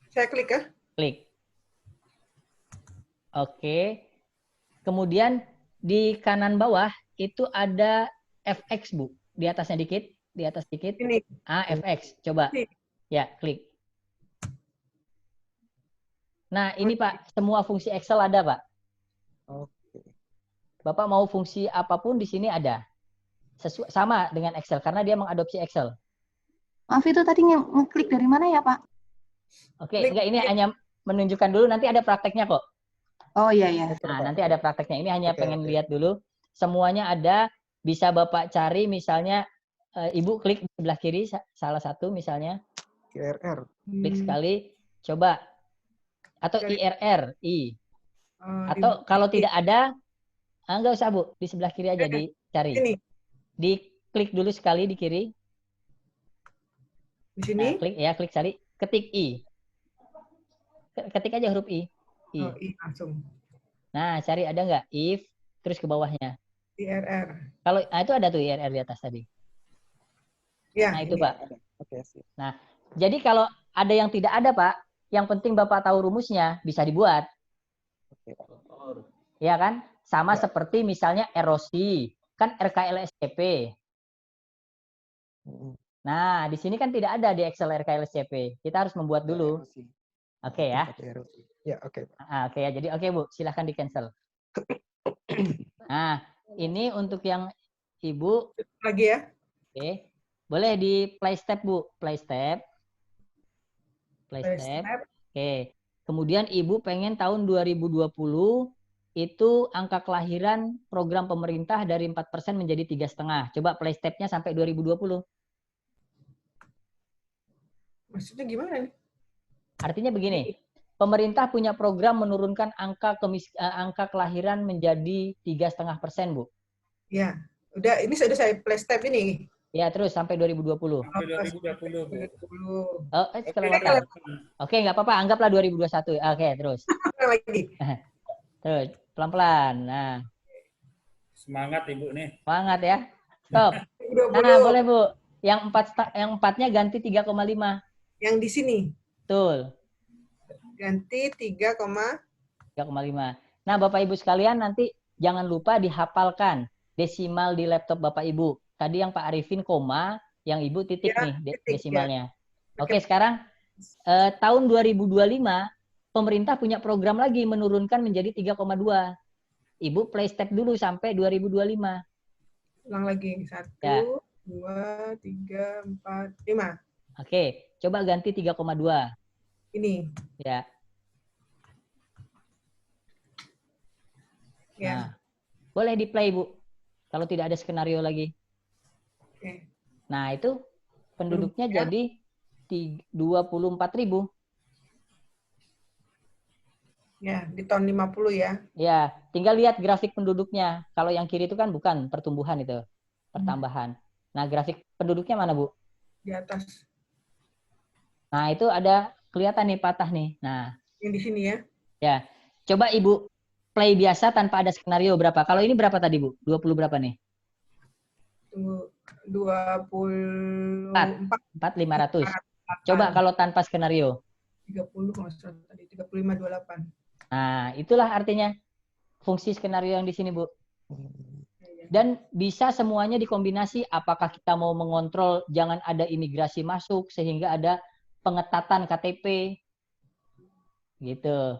Saya klik ya? Klik. Oke. Kemudian di kanan bawah itu ada FX, Bu. Di atasnya dikit. Di atas dikit. Ini. FX. Coba. Ya, klik. Nah, ini Pak, semua fungsi Excel ada, Pak. Oke. Bapak mau fungsi apapun di sini ada. Sama dengan Excel, karena dia mengadopsi Excel. Maaf, itu tadi ngeklik dari mana ya, Pak? Oke, enggak, ini hanya menunjukkan dulu, nanti ada prakteknya kok. Oh iya, iya. Nah, nanti ada prakteknya. Ini hanya pengen lihat dulu. Semuanya ada, bisa Bapak cari misalnya, Ibu klik di sebelah kiri, salah satu misalnya. IRR. Klik sekali, coba. Atau IRR, I. Atau kalau tidak ada, enggak usah Bu, di sebelah kiri aja dicari. Ini. Diklik dulu sekali di kiri. Di sini? Nah, klik sekali, ketik I. Ketik aja huruf I. Oh, I langsung. Nah, cari ada nggak? If, terus ke bawahnya. IRR. Kalau itu ada tuh IRR di atas tadi. Ya, Nah, itu ini. Pak. Oke, sip. Nah, jadi kalau ada yang tidak ada, Pak, yang penting Bapak tahu rumusnya, bisa dibuat. Oke, Pak. Ya kan? Sama Ya. seperti misalnya erosi. Kan RKLSCP. Mm-mm. Nah, di sini kan tidak ada di Excel RKLSCP. Kita harus membuat dulu. Erosi. Oke ya. Pakai erosi. Ya, oke, Pak. Oke ya. Jadi oke, Bu. Silahkan di cancel. Nah, ini untuk yang Ibu. Lagi ya. Oke. Boleh di play step, Bu. Play step. Play Play step. step. Oke. Kemudian Ibu pengen tahun 2020 itu angka kelahiran program pemerintah dari 4% menjadi 3,5. Coba play step-nya sampai 2020. Maksudnya gimana nih? Artinya begini, pemerintah punya program menurunkan angka kelahiran menjadi 3,5%, Bu. Ya, udah ini sudah saya play step ini. Ya, terus sampai 2020. Sampai 2020, Bu. 2020. Oh, kelewatan. Oke, nggak apa-apa, anggaplah 2021. Oke, terus. Lagi. Terus, pelan-pelan. Nah, Semangat Ibu nih. semangat ya. Stop. 2020. Nah, boleh, Bu. Yang empatnya ganti 3,5. Yang di sini. Betul. Ganti 3,5. 3,5. Nah, Bapak Ibu sekalian nanti jangan lupa dihafalkan desimal di laptop Bapak Ibu. Tadi yang Pak Arifin koma, yang Ibu titik Ya, nih titik, desimalnya. ya. Oke, sekarang tahun 2025 pemerintah punya program lagi menurunkan menjadi 3,2. Ibu play step dulu sampai 2025. Ulang lagi. 1, Ya. 2, 3, 4, 5. Oke, coba ganti 3,2. Ini. Ya. Ya. Nah, boleh di play, Bu. Kalau tidak ada skenario lagi. Oke. Nah, itu penduduknya Ya. jadi 24.000. Ya, di tahun 50 ya. Ya, tinggal lihat grafik penduduknya. Kalau yang kiri itu kan bukan pertumbuhan itu, pertambahan. Nah, grafik penduduknya mana, Bu? Di atas. Nah, itu ada kelihatan nih patah nih. Nah, Yang di sini ya. ya. Coba Ibu play biasa tanpa ada skenario berapa? Kalau ini berapa tadi, Bu? 20 berapa nih? Tunggu. 24. 4.500. Coba kalau tanpa skenario. 30 kalau nggak salah tadi. 35, 28. Nah, itulah artinya fungsi skenario yang di sini, Bu. Ya. Dan bisa semuanya dikombinasi. Apakah kita mau mengontrol jangan ada imigrasi masuk sehingga ada pengetatan KTP, gitu.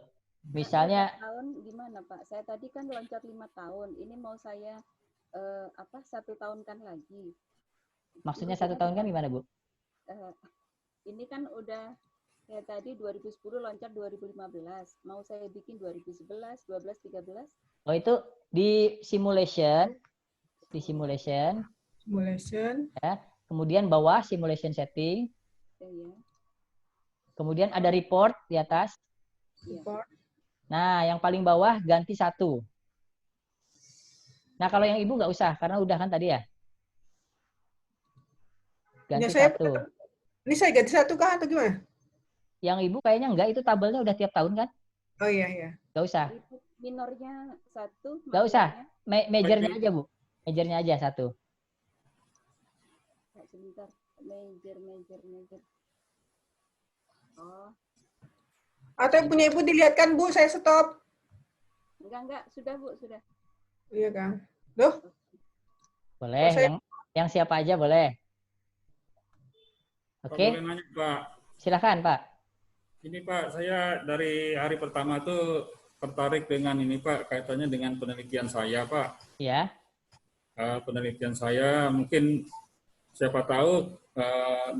Misalnya tahun gimana Pak? Saya tadi kan loncat 5 tahun. Ini mau saya 1 tahun kan lagi. maksudnya Ini 1 tahun kan gimana, Bu? Ini kan udah kayak tadi 2010 loncat 2015. Mau saya bikin 2011, 12, 13. Oh, itu di simulation, simulation, ya. Kemudian bawah simulation setting. Ya. Kemudian ada report di atas. Report. Nah, yang paling bawah ganti 1. Nah, kalau yang Ibu nggak usah, karena udah kan tadi ya. Ganti 1. Ini saya ganti 1 kah atau gimana? Yang Ibu kayaknya enggak, itu tabelnya udah tiap tahun kan? Oh iya, iya. Nggak usah. Minornya 1. Nggak usah. Majornya aja, Bu. Majornya aja 1. Sebentar. Major. Oh. Atau yang punya Ibu dilihatkan, Bu, saya stop. Enggak. Sudah, Bu, sudah. Iya, Kang. Loh? Boleh, yang siapa aja boleh. Pak, Oke. boleh nanya, Pak. Silakan, Pak. Ini Pak, saya dari hari pertama tuh tertarik dengan ini Pak, kaitannya dengan penelitian saya Pak. Ya. Penelitian saya mungkin siapa tahu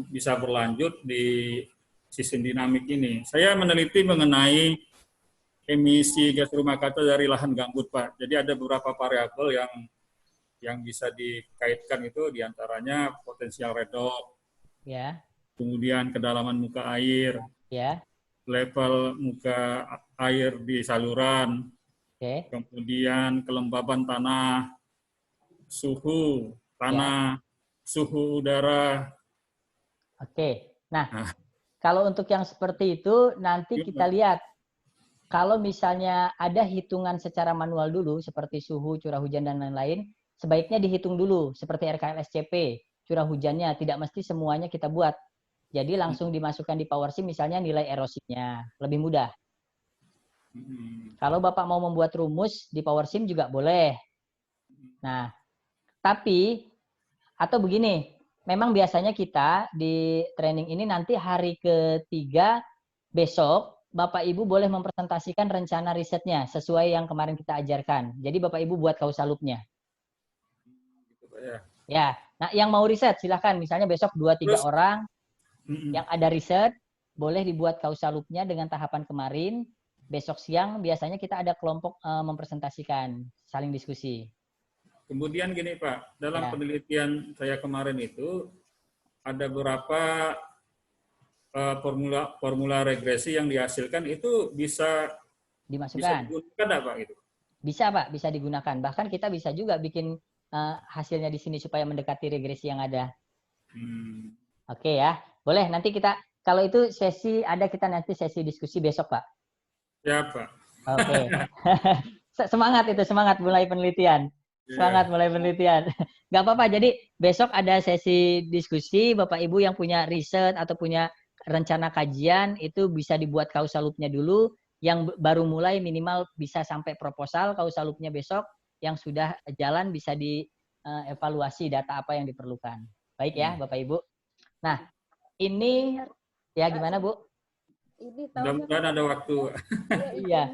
bisa berlanjut di sistem dinamik ini. Saya meneliti mengenai emisi gas rumah kaca dari lahan gambut Pak. Jadi ada beberapa variabel yang bisa dikaitkan itu diantaranya potensial redox, Ya. kemudian kedalaman muka air, Ya. level muka air di saluran, Oke. kemudian kelembaban tanah, suhu tanah, suhu udara. Oke. Nah, kalau untuk yang seperti itu nanti kita lihat. Kalau misalnya ada hitungan secara manual dulu seperti suhu, curah hujan dan lain-lain, sebaiknya dihitung dulu seperti RKLSCP, curah hujannya tidak mesti semuanya kita buat. Jadi langsung dimasukkan di PowerSim misalnya nilai erosinya, lebih mudah. Kalau Bapak mau membuat rumus di PowerSim juga boleh. Nah, tapi atau begini, memang biasanya kita di training ini nanti hari ketiga besok Bapak Ibu boleh mempresentasikan rencana risetnya sesuai yang kemarin kita ajarkan. Jadi Bapak Ibu buat causal loop-nya. Ya, nah yang mau riset silahkan. Misalnya besok 2-3 orang yang ada riset, boleh dibuat causal loop-nya dengan tahapan kemarin. Besok siang biasanya kita ada kelompok mempresentasikan, saling diskusi. Kemudian gini Pak, dalam penelitian saya kemarin itu ada beberapa formula regresi yang dihasilkan itu bisa dimasukkan. Bisa digunakan Pak gitu? Bisa Pak, bisa digunakan. Bahkan kita bisa juga bikin hasilnya di sini supaya mendekati regresi yang ada. Oke ya, boleh nanti kita kalau itu sesi ada kita nanti sesi diskusi besok Pak. Ya Pak. Oke. Semangat itu, semangat mulai penelitian. Semangat mulai penelitian. Gak apa-apa, jadi besok ada sesi diskusi, Bapak Ibu yang punya riset atau punya rencana kajian, itu bisa dibuat causal loop-nya dulu, yang baru mulai minimal bisa sampai proposal, causal loop-nya besok, yang sudah jalan bisa dievaluasi data apa yang diperlukan. Baik ya Bapak Ibu. Nah, ini ya gimana Bu? Ini mudah-mudahan ada waktu. Iya.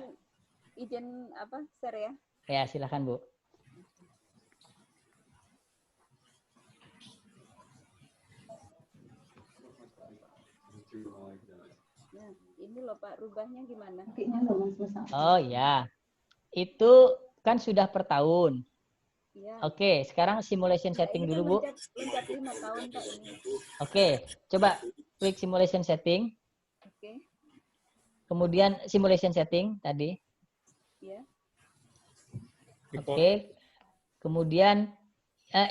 Izin apa, share ya? Ya, silakan Bu. Nah, ini loh Pak, rubahnya gimana? Oh ya, itu kan sudah per tahun. Ya. Oke, sekarang simulation setting ini dulu Bu. Loncat 5 tahun Pak ini. Oke, coba klik simulation setting. Oke. Kemudian simulation setting tadi. Ya. Oke. Kemudian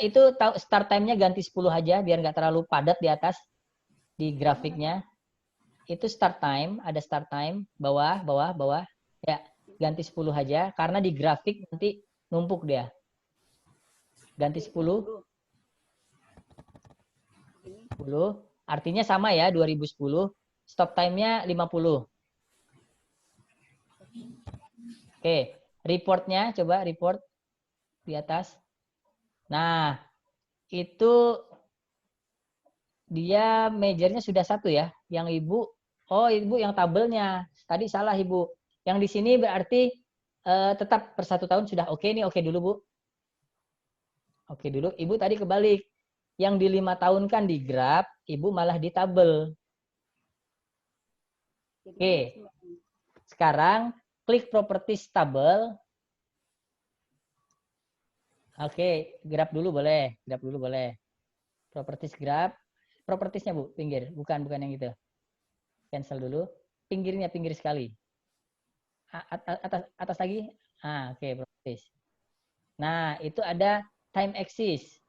itu start time-nya ganti 10 aja biar nggak terlalu padat di atas di grafiknya. Itu start time, ada start time, bawah. Ya, ganti 10 aja karena di grafik nanti numpuk dia. Ganti 10. 10. Artinya sama ya 2010. Stop time-nya 50. Oke, reportnya coba report di atas. Nah, itu dia mejernya sudah 1 ya. Yang Ibu, oh Ibu yang tabelnya. Tadi salah Ibu. Yang di sini berarti tetap per 1 tahun sudah oke nih, oke dulu Bu. Oke dulu, Ibu tadi kebalik. Yang di 5 tahun kan di graf, Ibu malah di tabel. Oke. Sekarang klik properties tabel. Oke, graf dulu boleh. Properties graf. Propertiesnya Bu, pinggir. Bukan yang itu. Cancel dulu. Pinggirnya, pinggir sekali. Atas lagi. Oke, properties. Nah, itu ada time axis.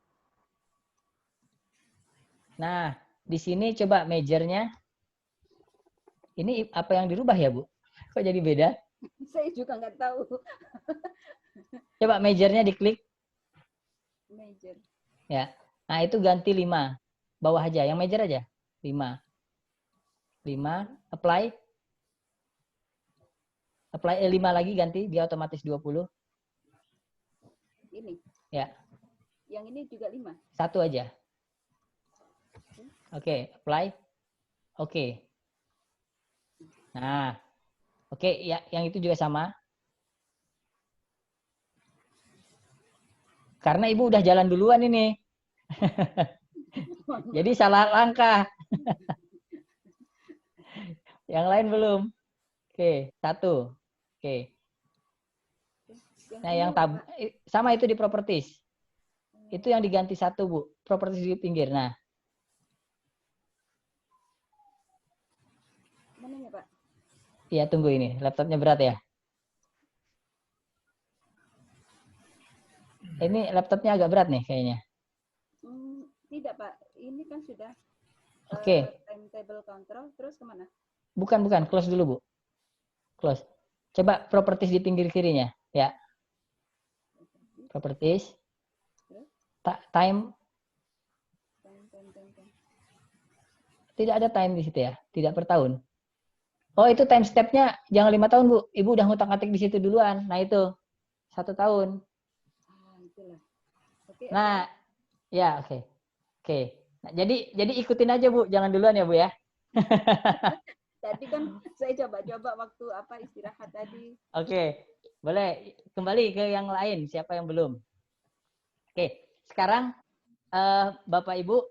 Nah, di sini coba measure-nya. Ini apa yang dirubah ya, Bu? Kok jadi beda? Saya juga nggak tahu. Coba measure-nya diklik. Measure. Ya. Nah, itu ganti 5. Bawah aja, yang measure aja. 5. Apply. Apply 5 lagi ganti, dia otomatis 20. Ini. Ya. Yang ini juga 5. 1 aja. Oke, apply. Oke. Nah, oke, ya, yang itu juga sama. Karena Ibu udah jalan duluan ini. Jadi salah langkah. Yang lain belum. Oke, 1. Oke. Nah, yang sama itu di properties. Itu yang diganti 1, Bu. Properties di pinggir. Nah. Mananya, Pak? Iya, tunggu ini. Laptopnya berat ya. Ini laptopnya agak berat nih kayaknya. Tidak, Pak. Ini kan sudah timetable control. Terus kemana? Bukan. Close dulu, Bu. Close. Coba properties di pinggir kirinya. Ya. Properties. Time Time. tidak ada time di situ ya, tidak per tahun. Oh itu time step-nya jangan 5 tahun Bu, Ibu udah ngutak-ngatik di situ duluan. Nah itu 1 tahun. Itulah. Oke. Nah ya oke. Nah, jadi ikutin aja Bu, jangan duluan ya Bu ya. Tadi kan saya coba-coba waktu istirahat tadi. Oke, boleh kembali ke yang lain. Siapa yang belum? Oke, sekarang Bapak Ibu,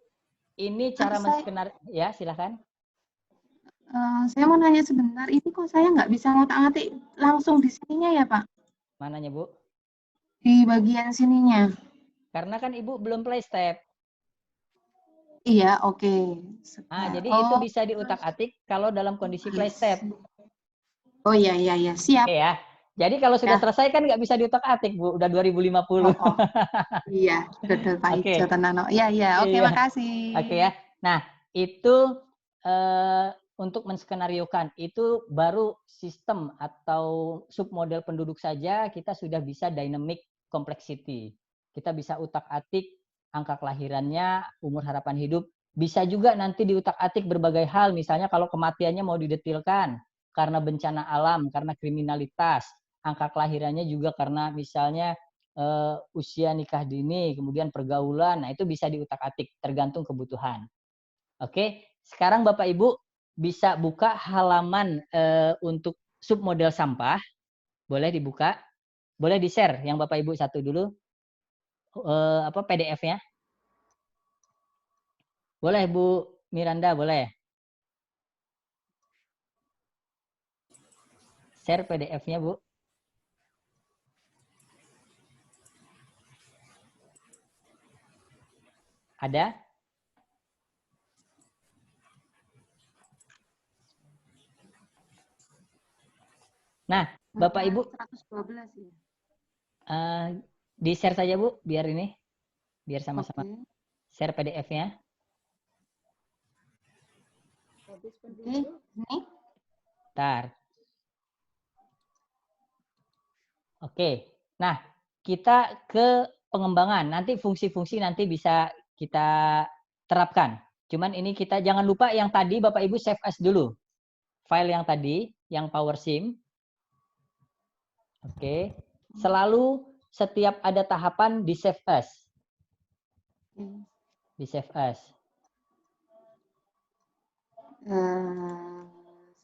ini cara menskenario. Ya, silakan. Saya mau nanya sebentar, ini kok saya nggak bisa ngotak-ngatik langsung di sininya ya Pak? Mananya Bu? Di bagian sininya. Karena kan Ibu belum play step. Iya, oke. Nah, jadi itu bisa diutak-atik kalau dalam kondisi play step. Oh iya, siap. Oke ya. Jadi kalau sudah selesai kan nggak bisa diutak-atik Bu, udah 2050. Iya, betul Pak Ijo Tenano. Iya, oke, makasih. Oke ya. Nah, itu untuk menskenariokan itu baru sistem atau submodel penduduk saja kita sudah bisa dynamic complexity. Kita bisa utak-atik angka kelahirannya, umur harapan hidup. Bisa juga nanti diutak-atik berbagai hal, misalnya kalau kematiannya mau didetilkan karena bencana alam, karena kriminalitas, angka kelahirannya juga karena misalnya usia nikah dini, kemudian pergaulan, nah itu bisa diutak-atik tergantung kebutuhan. Oke, sekarang Bapak Ibu bisa buka halaman untuk submodel sampah, boleh dibuka, boleh di-share yang Bapak Ibu satu dulu, PDF-nya. Boleh Bu Miranda, boleh. Share PDF-nya Bu. Ada? Nah, Bapak Ibu 112 ya. Di-share saja Bu, biar sama-sama share PDF-nya. Ini. Bentar. Oke. Nah, kita ke pengembangan. Nanti fungsi-fungsi nanti bisa kita terapkan. Cuman ini kita jangan lupa yang tadi Bapak Ibu save as dulu. File yang tadi, yang PowerSim. Oke. Selalu setiap ada tahapan di save as. Di save as.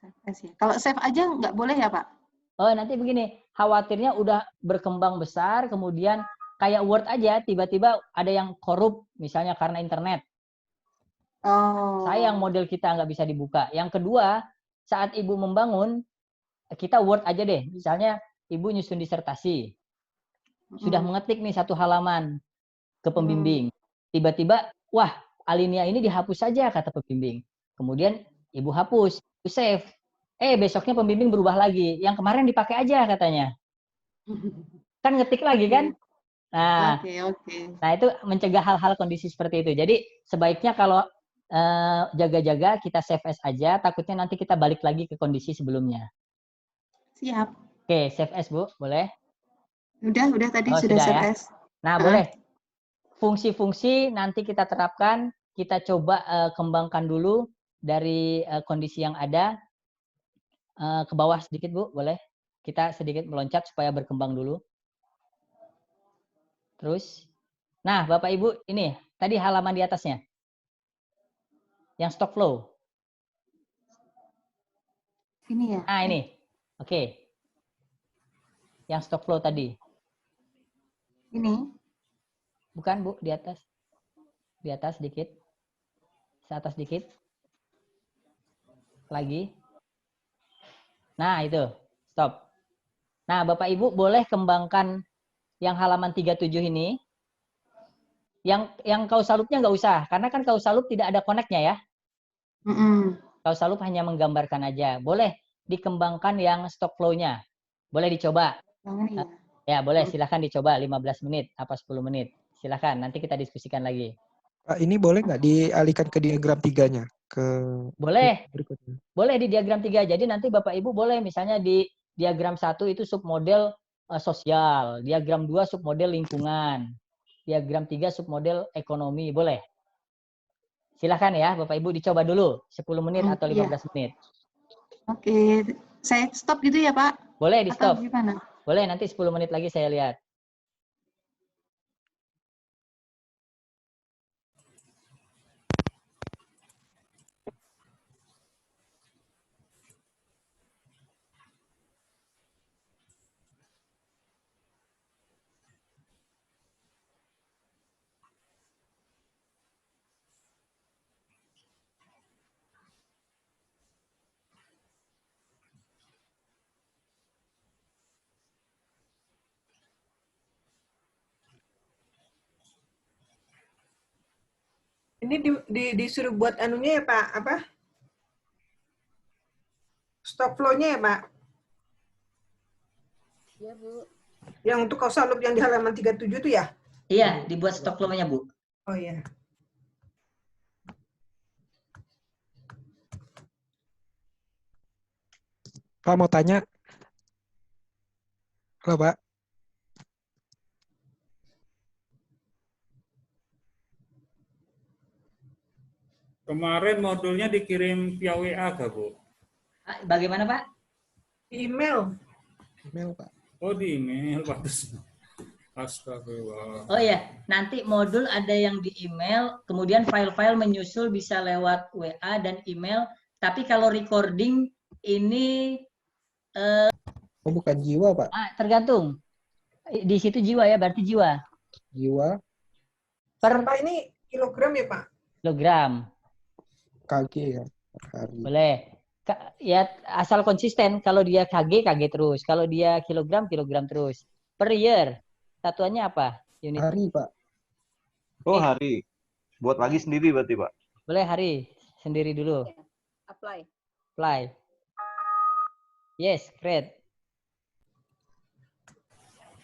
Save as ya. Kalau save aja nggak boleh ya Pak? Oh nanti begini, khawatirnya udah berkembang besar, kemudian kayak Word aja, tiba-tiba ada yang korup, misalnya karena internet. Sayang model kita nggak bisa dibuka. Yang kedua, saat Ibu membangun, kita Word aja deh. Misalnya Ibu nyusun disertasi. Sudah mengetik nih 1 halaman ke pembimbing. Tiba-tiba, wah alinea ini dihapus saja kata pembimbing. Kemudian Ibu hapus, Ibu save. Besoknya pembimbing berubah lagi. Yang kemarin dipakai aja katanya. Kan ngetik lagi kan? Nah, nah itu mencegah hal-hal kondisi seperti itu. Jadi sebaiknya kalau jaga-jaga kita save as aja, takutnya nanti kita balik lagi ke kondisi sebelumnya. Siap. Oke, save as Bu, boleh? Udah tadi sudah save ya? as. Nah, boleh. Fungsi-fungsi nanti kita terapkan, kita coba kembangkan dulu dari kondisi yang ada. Ke bawah sedikit Bu, boleh? Kita sedikit meloncat supaya berkembang dulu. Terus, nah Bapak Ibu ini tadi halaman di atasnya, yang stock flow. Ini ya? Nah ini, oke. Yang stock flow tadi. Ini? Bukan Bu, di atas. Di atas sedikit. Seatas sedikit. Lagi. Nah itu, stop. Nah Bapak Ibu boleh kembangkan yang halaman 37 ini. Yang causal loop-nya nggak usah, karena kan causal loop tidak ada connect-nya ya. Causal loop hanya menggambarkan aja. Boleh dikembangkan yang stock flow-nya. Boleh dicoba. Ya boleh, silahkan dicoba 15 menit, apa 10 menit. Silahkan, nanti kita diskusikan lagi. Pak, ini boleh nggak dialihkan ke diagram 3-nya? Boleh. Boleh di diagram 3. Jadi nanti Bapak Ibu boleh misalnya di diagram 1 itu submodel sosial, diagram 2 submodel lingkungan. diagram 3 submodel ekonomi. Boleh? Silahkan ya, Bapak Ibu dicoba dulu 10 menit atau 15 menit. Oke, saya stop gitu ya Pak? Boleh di Atau stop. gimana? Boleh, nanti 10 menit lagi saya lihat. Ini disuruh buat anunya ya Pak, apa? Stock flow-nya ya Pak? Ya, Bu. Yang untuk causal loop yang di halaman 37 itu ya? Iya, dibuat stock flow-nya, Bu. Oh iya. Pak mau tanya. Halo Pak. Kemarin modulnya dikirim via WA gak, Bu? Bagaimana, Pak? Email. Email Pak. Oh, di email, bagus. Astagfirullah. Oh ya, nanti modul ada yang di email, kemudian file-file menyusul bisa lewat WA dan email, tapi kalau recording ini Oh bukan jiwa Pak. tergantung. Di situ jiwa ya, berarti jiwa. Jiwa Sampah ini kilogram ya Pak? Kilogram. KG ya per hari. Boleh. Ya asal konsisten. Kalau dia KG, KG terus. Kalau dia kilogram, kilogram terus. Per year. Satuannya apa? Unit. Hari Pak. Oh, hari. Buat lagi sendiri berarti, Pak? Boleh hari. Sendiri dulu. Apply. Apply. Yes, great.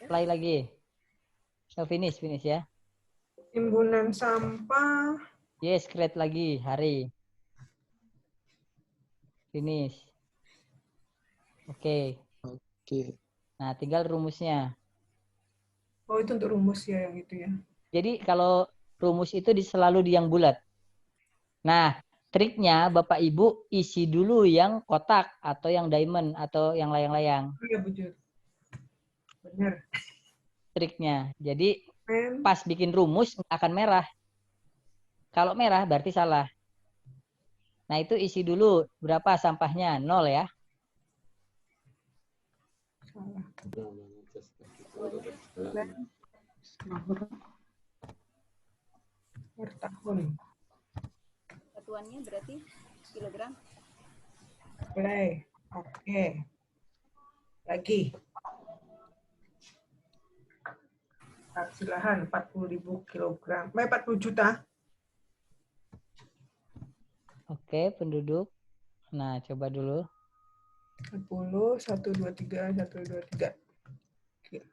Apply lagi. So finish ya. Timbunan sampah. Yes, create lagi hari. Finish. Oke. Oke. Nah, tinggal rumusnya. Oh itu untuk rumus ya yang itu ya. Jadi kalau rumus itu selalu di yang bulat. Nah, triknya Bapak Ibu isi dulu yang kotak atau yang diamond atau yang layang-layang. Iya betul. Benar. Triknya. Jadi pas bikin rumus nggak akan merah. Kalau merah berarti salah. Nah, itu isi dulu berapa sampahnya? 0 ya. Salah. Per tahun. Satuannya berarti kilogram. Play. Oke. Lagi. Fraksi lahan 40.000 kilogram. 40 juta. Oke, penduduk. Nah, coba dulu. 10, 1, 2, 3, 1, 2, 3.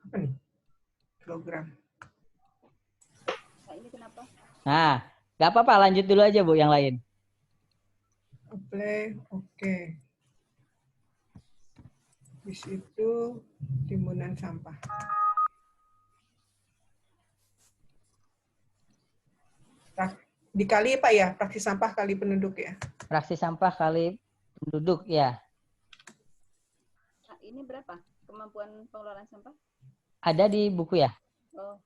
Apa nih? Kilogram. Nah, ini kenapa? Nah, nggak apa-apa, lanjut dulu aja Bu yang lain. Apply, oke. Di situ timbunan sampah. Dikali Pak ya, fraksi sampah kali penduduk ya. Fraksi sampah kali penduduk ya. Nah, ini berapa kemampuan pengelolaan sampah? Ada di buku ya? Oh,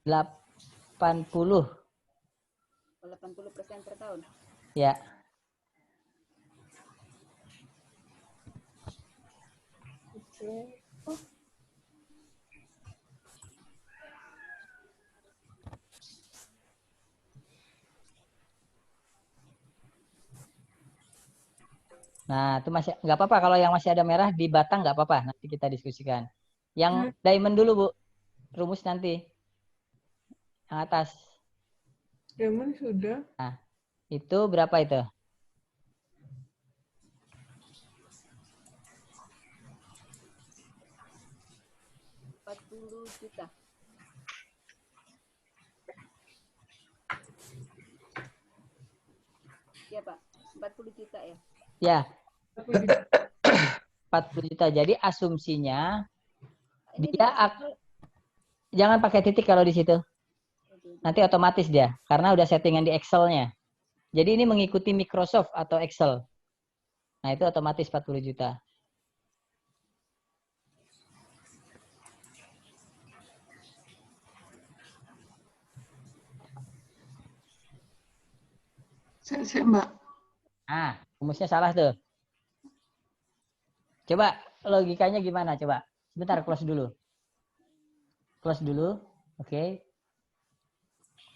80. 80% per tahun. Ya. Oke. Nah, itu masih nggak apa-apa kalau yang masih ada merah di batang nggak apa-apa. Nanti kita diskusikan. Yang diamond dulu Bu, rumus nanti. Yang atas. Diamond sudah. Nah, itu berapa itu? $40 juta. Ya Pak, 40 juta ya. Ya. 40 juta. Jadi asumsinya Ini dia Jangan pakai titik kalau di situ. Nanti otomatis dia, karena udah settingan di Excel-nya. Jadi ini mengikuti Microsoft atau Excel. Nah, itu otomatis 40 juta. Saya, Mbak. Ah, rumusnya salah tuh. Coba logikanya gimana? Coba. Sebentar, close dulu. Close dulu. Oke.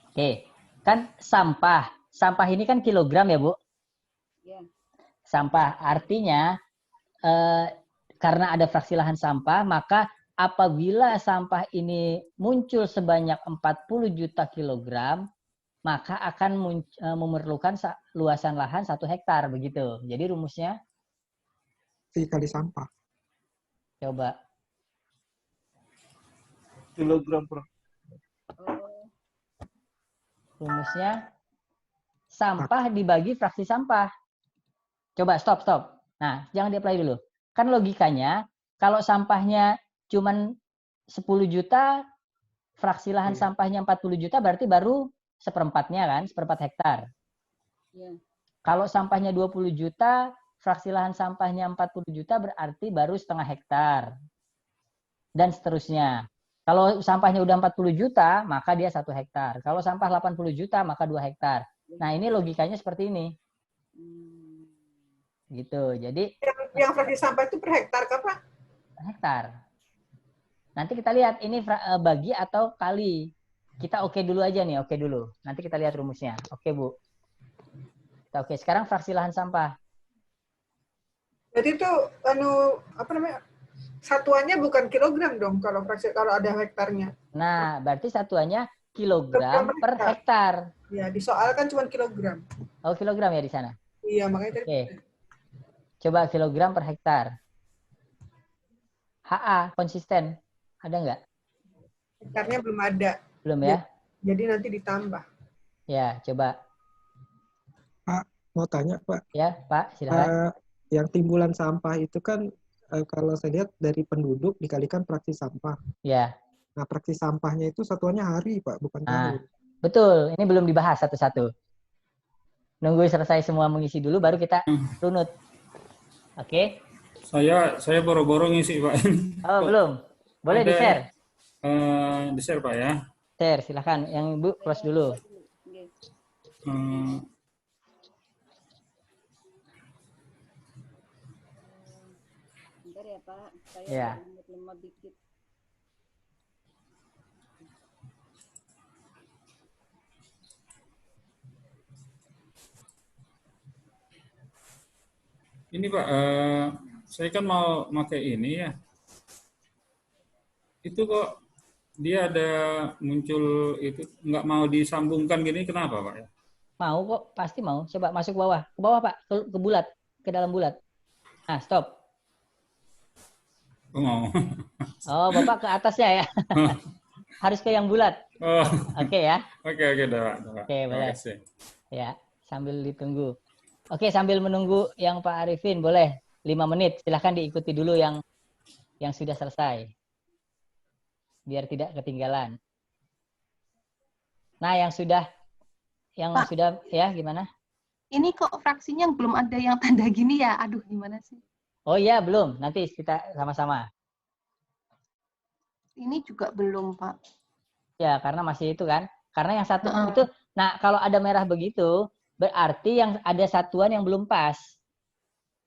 Oke. Kan sampah. Sampah ini kan kilogram ya, Bu? Ya. Sampah. Artinya, karena ada fraksi lahan sampah, maka apabila sampah ini muncul sebanyak 40 juta kilogram, maka akan memerlukan luasan lahan 1 hektar, begitu. Jadi rumusnya? V kali sampah. Coba. Kilogram per. Oh, Rumusnya sampah dibagi fraksi sampah. Coba stop. Nah, jangan di-apply dulu. Kan logikanya, kalau sampahnya cuman 10 juta, fraksi lahan sampahnya 40 juta, berarti baru seperempatnya kan, 1/4 hektar. ya. Kalau sampahnya 20 juta, fraksi lahan sampahnya 40 juta, berarti baru setengah hektar. Dan seterusnya. Kalau sampahnya udah 40 juta, maka dia 1 hektar. Kalau sampah 80 juta, maka 2 hektar. Nah, ini logikanya seperti ini. Gitu. Jadi Yang fraksi sampah itu per hektar kah, Pak? hektar. Nanti kita lihat ini bagi atau kali. Kita oke dulu aja nih, oke dulu. Nanti kita lihat rumusnya. Oke, Bu. Kita oke. Sekarang fraksi lahan sampah. Berarti itu apa namanya? Satuannya bukan kilogram dong kalau ada hektarnya. Nah, berarti satuannya kilogram per hektar. Ya, di soal kan cuma kilogram. Oh, kilogram ya di sana. Iya, makanya tadi. Oke. Coba kilogram per hektar. HA konsisten. Ada nggak? Hektarnya belum ada. Belum ya? Jadi nanti ditambah. Ya, coba. Pak, mau tanya, Pak. Ya, Pak, silakan. Yang timbulan sampah itu kan kalau saya lihat dari penduduk dikalikan fraksi sampah. Ya. Nah, fraksi sampahnya itu satuannya hari, Pak, bukan tahun. Betul. Ini belum dibahas satu-satu. Nunggu selesai semua mengisi dulu, baru kita runut. Oke? Saya boro-boro ngisi, Pak. Oh, belum. Boleh di-share. Di-share, Pak ya. Share, silakan. Yang Ibu close dulu. Bentar ya, Pak. Saya Ya. lemot dikit. Ini Pak, saya kan mau pakai ini ya. Itu kok dia ada muncul itu nggak mau disambungkan gini, kenapa Pak ya? Mau kok, pasti mau. Coba masuk bawah. Ke bawah, Pak. Ke bulat. Ke dalam bulat. Nah, stop. Oh, mau. Oh, Bapak ke atasnya ya. Harus ke yang bulat. Oh. Oke ya. Oke, Pak. Oke, boleh. Ya, sambil ditunggu. Oke, sambil menunggu yang Pak Arifin, boleh 5 menit. Silahkan diikuti dulu yang sudah selesai. Biar tidak ketinggalan. Nah, yang sudah Pak, ya gimana? Ini kok fraksinya belum ada yang tanda gini ya? Aduh, gimana sih? Oh iya, belum. Nanti kita sama-sama. Ini juga belum, Pak. Ya, karena masih itu kan. Karena yang satu itu, nah kalau ada merah begitu, berarti yang ada satuan yang belum pas.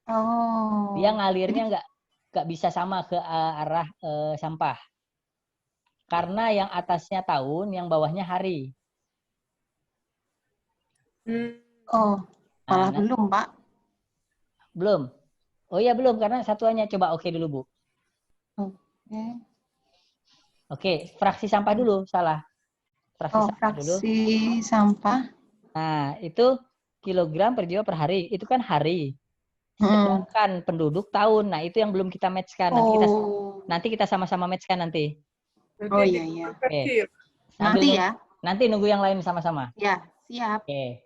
Oh. Dia ngalirnya nggak bisa sama ke arah sampah. Karena yang atasnya tahun, yang bawahnya hari. Oh, malah belum, Pak. Belum. Oh iya belum, karena satuannya. Coba oke dulu, Bu. Oke. Oke, fraksi sampah dulu, salah. Fraksi sampah. Nah, itu kilogram per jiwa per hari. Itu kan hari. Sedangkan penduduk tahun. Nah, itu yang belum kita match-kan. Nanti kita sama-sama match-kan nanti. Oh iya. Oke. Nanti ya. Nanti nunggu yang lain sama-sama. Ya, siap. Oke.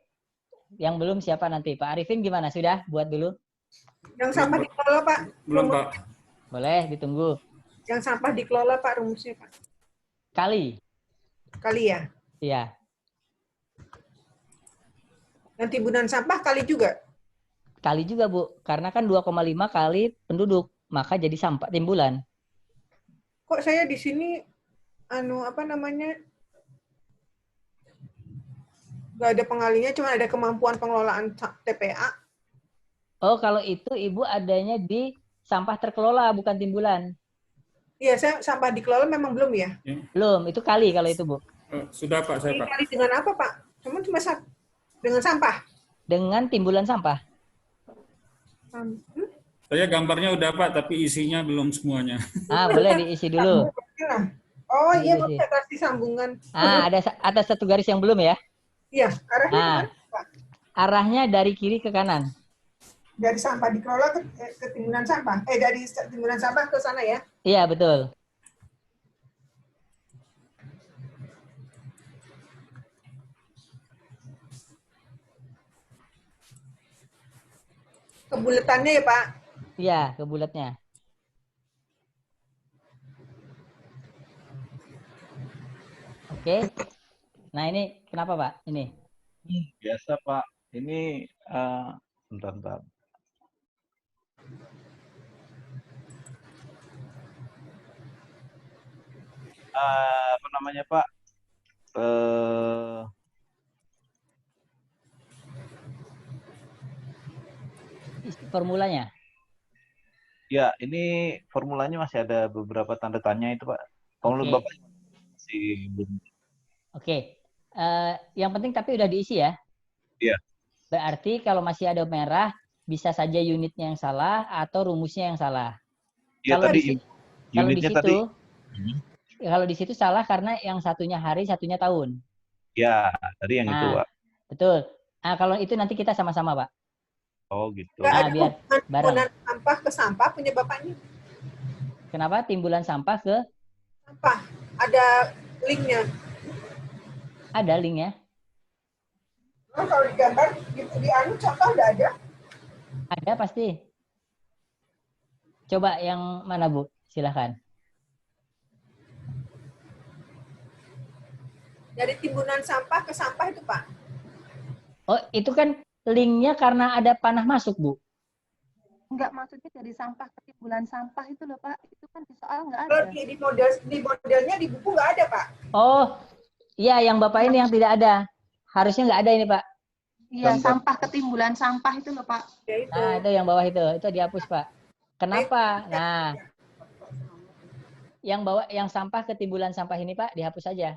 Yang belum siapa nanti? Pak Arifin gimana? Sudah buat dulu? Yang sampah dikelola, Pak. Belum, Pak. Boleh, ditunggu. Yang sampah dikelola, Pak, rumusnya, Pak. Kali. Kali ya. Iya. Dan timbunan sampah kali juga. Kali juga, Bu. Karena kan 2,5 kali penduduk, maka jadi sampah timbulan. Kok saya di sini apa namanya? Nggak ada pengalinya, cuma ada kemampuan pengelolaan TPA. Oh, kalau itu Ibu adanya di sampah terkelola, bukan timbulan. Iya, saya sampah dikelola memang belum ya. Belum, itu kali kalau itu, Bu. Sudah Pak, saya Pak. Dikali dengan apa Pak? Cuma dengan sampah. Dengan timbulan sampah. Saya gambarnya udah Pak, tapi isinya belum semuanya. Boleh diisi dulu. Oh iya, Diisi. Pak, kasih sambungan. Ada satu garis yang belum ya. Iya, arahnya kemana, Pak? Arahnya dari kiri ke kanan. Dari sampah dikelola ke timbunan sampah. Dari timbunan sampah ke sana ya? Iya, betul. Kebulatannya ya, Pak? Iya, ke bulatnya. Oke. Nah, ini kenapa, Pak? Ini. Biasa, Pak. Ini, bentar. Apa namanya, Pak? Formulanya. Ya, ini formulanya masih ada beberapa tanda tanya itu, Pak. Kalau menurut Bapak masih belum. Oke. Yang penting tapi udah diisi ya. Iya. Berarti kalau masih ada merah, bisa saja unitnya yang salah atau rumusnya yang salah. Iya, tadi unitnya tadi. Kalau di situ salah karena yang satunya hari, satunya tahun. Ya, tadi yang itu, Pak. Betul. Nah, kalau itu nanti kita sama-sama, Pak. Oh, gitu. Nah, biar bareng. Sampah ke sampah punya Bapaknya. Kenapa timbulan sampah ke sampah? Ada linknya. Ada linknya. Oh, kalau digambar di contoh udah ada. Ada pasti. Coba yang mana, Bu? Silahkan. Dari timbunan sampah ke sampah itu, Pak. Oh, itu kan linknya karena ada panah masuk, Bu. Enggak, maksudnya dari sampah ke timbulan sampah itu loh, Pak. Itu kan di soal nggak ada. Kalau di modelnya di buku nggak ada, Pak. Oh, iya, yang Bapak ini yang tidak ada. Harusnya nggak ada ini, Pak. Iya, sampah ke timbulan sampah itu loh, Pak. Ya, itu. Nah, itu yang bawah itu dihapus, Pak. Kenapa? Nah, yang sampah ke timbulan sampah ini, Pak, dihapus saja.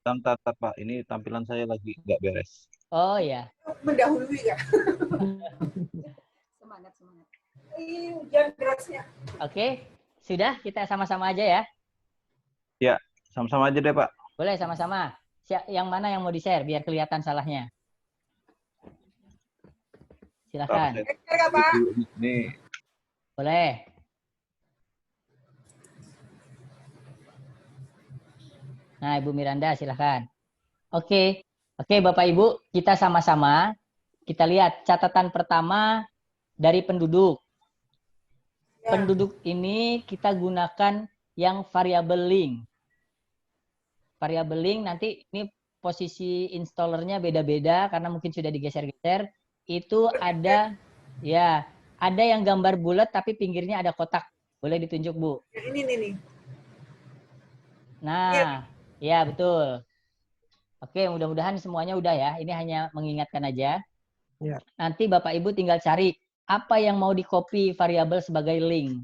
Bentar, Pak. Ini tampilan saya lagi nggak beres. Oh, iya. Mendahului ya. Semangat. Hujan derasnya. Oke, sudah kita sama-sama aja ya. Ya, sama-sama aja deh, Pak. Boleh sama-sama. Yang mana yang mau di-share biar kelihatan salahnya? Silakan. Pak. Ini. Boleh. Nah, Ibu Miranda silakan. Oke, Bapak Ibu, kita sama-sama kita lihat catatan pertama dari penduduk. Ya. Penduduk ini kita gunakan yang variabel link. Variabel link nanti ini posisi installernya beda-beda karena mungkin sudah digeser-geser. Itu ada yang gambar bulat tapi pinggirnya ada kotak. Boleh ditunjuk, Bu. Ini nih. Nah, ya betul. Oke, mudah-mudahan semuanya udah ya. Ini hanya mengingatkan aja. Ya. Nanti Bapak Ibu tinggal cari apa yang mau di-copy variabel sebagai link.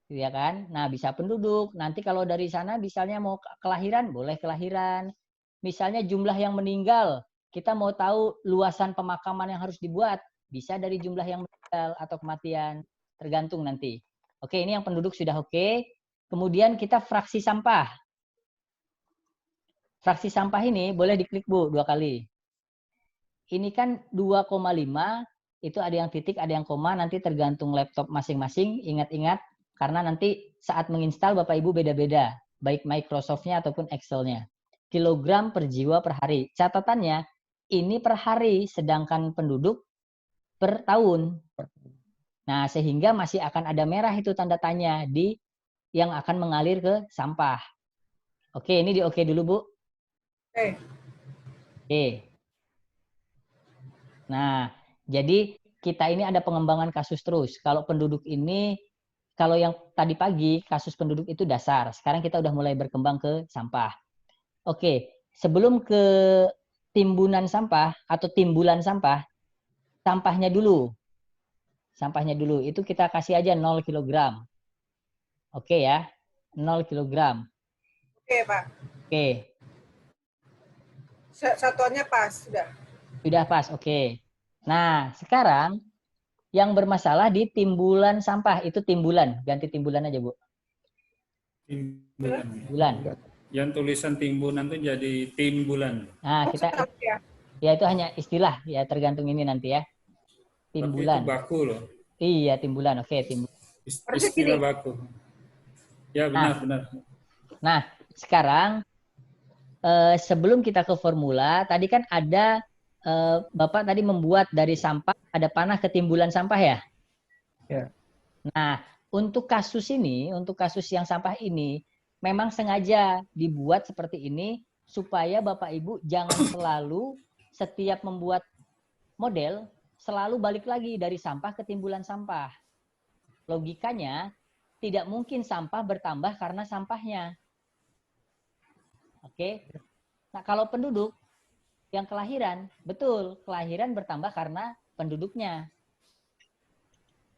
Ya kan? Nah, bisa penduduk. Nanti kalau dari sana misalnya mau kelahiran, boleh kelahiran. Misalnya jumlah yang meninggal, kita mau tahu luasan pemakaman yang harus dibuat, bisa dari jumlah yang meninggal atau kematian, tergantung nanti. Oke, ini yang penduduk sudah oke. Kemudian kita fraksi sampah. Fraksi sampah ini boleh diklik, Bu, 2 kali. Ini kan 2,5, itu ada yang titik, ada yang koma, nanti tergantung laptop masing-masing. Ingat-ingat, karena nanti saat menginstal Bapak Ibu beda-beda, baik Microsoft-nya ataupun Excel-nya. Kilogram per jiwa per hari. Catatannya, ini per hari, sedangkan penduduk per tahun. Nah, sehingga masih akan ada merah itu tanda tanya di yang akan mengalir ke sampah. Oke, ini di oke dulu, Bu. Oke. Oke. Nah, jadi kita ini ada pengembangan kasus terus. Kalau penduduk ini, kalau yang tadi pagi kasus penduduk itu dasar. Sekarang kita udah mulai berkembang ke sampah. Oke, sebelum ke timbunan sampah atau timbulan sampah, sampahnya dulu. Sampahnya dulu. Itu kita kasih aja 0 kg. Oke ya, 0 kg. Oke, Pak. Oke, Satuannya pas, sudah. sudah pas. Oke. Nah, sekarang yang bermasalah di timbulan sampah itu timbulan. Ganti timbulan aja, Bu. Timbulan. Bulan. Yang tulisan timbunan tuh jadi timbulan. Nah, kita Ya. ya itu hanya istilah ya, tergantung ini nanti ya. Tapi itu Timbulan. baku loh. Iya, timbulan. Oke, timbulan. Istilah baku. Ya benar. Nah, sekarang sebelum kita ke formula, tadi kan ada Bapak tadi membuat dari sampah ada panah ke timbulan sampah ya? Ya. Nah, untuk kasus ini, untuk kasus yang sampah ini, memang sengaja dibuat seperti ini supaya Bapak Ibu jangan selalu setiap membuat model selalu balik lagi dari sampah ke timbulan sampah. Logikanya tidak mungkin sampah bertambah karena sampahnya. Oke. Nah, kalau penduduk yang kelahiran, betul, kelahiran bertambah karena penduduknya.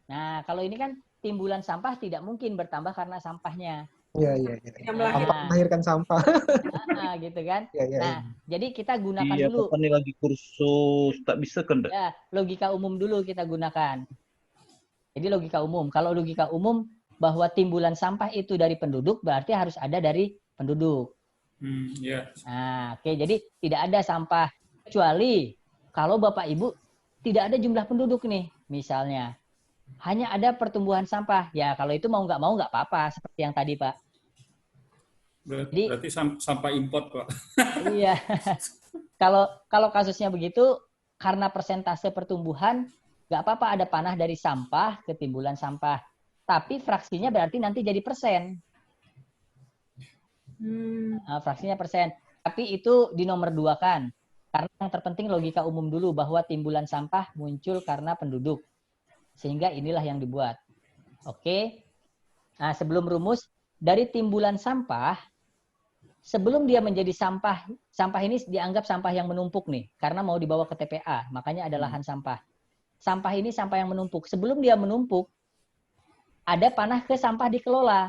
Nah, kalau ini kan timbulan sampah tidak mungkin bertambah karena sampahnya. Iya. Yang Sampah melahirkan sampah. Gitu kan. Iya. Nah, jadi kita gunakan Iya, dulu. Bapak nih lagi kursus tak bisa kan? Ya, logika umum dulu kita gunakan. Jadi logika umum. Kalau logika umum bahwa timbulan sampah itu dari penduduk, berarti harus ada dari penduduk. Ya. Nah, oke. Jadi tidak ada sampah. Kecuali kalau Bapak Ibu tidak ada jumlah penduduk nih, misalnya. Hanya ada pertumbuhan sampah. Ya, kalau itu mau nggak apa-apa. Seperti yang tadi, Pak. Berarti sampah import, Pak. Iya. Kalau kasusnya begitu, karena persentase pertumbuhan, nggak apa-apa ada panah dari sampah ke timbulan sampah. Tapi fraksinya berarti nanti jadi persen. Fraksinya persen. Tapi itu dinomor 2-kan. Karena yang terpenting logika umum dulu bahwa timbulan sampah muncul karena penduduk. Sehingga inilah yang dibuat. Oke. Nah, sebelum rumus, dari timbulan sampah, sebelum dia menjadi sampah, sampah ini dianggap sampah yang menumpuk nih. Karena mau dibawa ke TPA, makanya ada lahan sampah. Sampah ini sampah yang menumpuk. Sebelum dia menumpuk, ada panah ke sampah dikelola.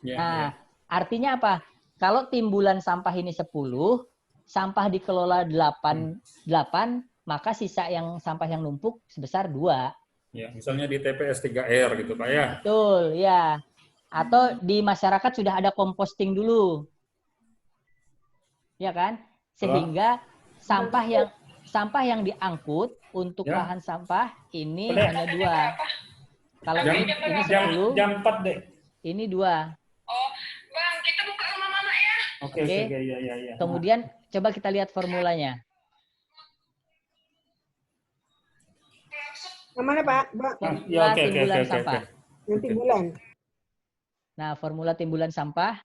Nah, artinya apa? Kalau timbulan sampah ini 10, sampah dikelola 8, maka sisa yang sampah yang numpuk sebesar 2. Ya, misalnya di TPS 3R gitu, Pak ya. Betul, ya. Atau di masyarakat sudah ada composting dulu. Ya kan? Sehingga sampah yang diangkut untuk lahan sampah ini hanya 2. Kalau ini 10, jam 4 deh. ini 2. Oh, Bang, kita buka rumah mama ya. Oke. Ya. Kemudian coba kita lihat formulanya. Yang mana, Pak? Formula timbulan sampah. Yang timbulan. Nah, formula timbulan sampah.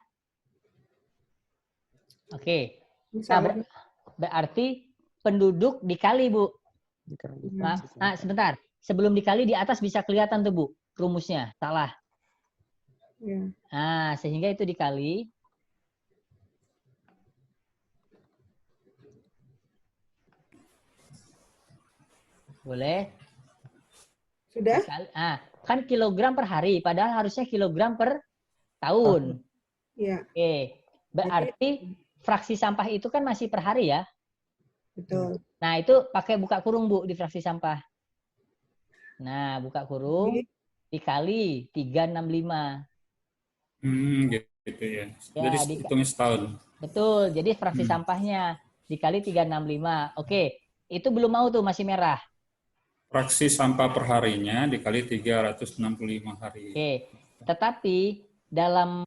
Oke. Nah, berarti penduduk dikali, Bu. Nah, sebentar. Sebelum dikali di atas bisa kelihatan tuh, Bu, rumusnya. Salah. Ya. Nah, sehingga itu dikali. Boleh? Sudah? Dikali. Kan kilogram per hari, padahal harusnya kilogram per tahun. Iya. Oke. Berarti fraksi sampah itu kan masih per hari ya? Betul. Nah, itu pakai buka kurung, Bu, di fraksi sampah. Nah, buka kurung dikali 365. Gitu ya. Jadi hitungnya setahun. Betul. Jadi fraksi sampahnya dikali 365. Oke. Itu belum mau tuh, masih merah. Fraksi sampah per harinya dikali 365 hari. Oke. Tetapi dalam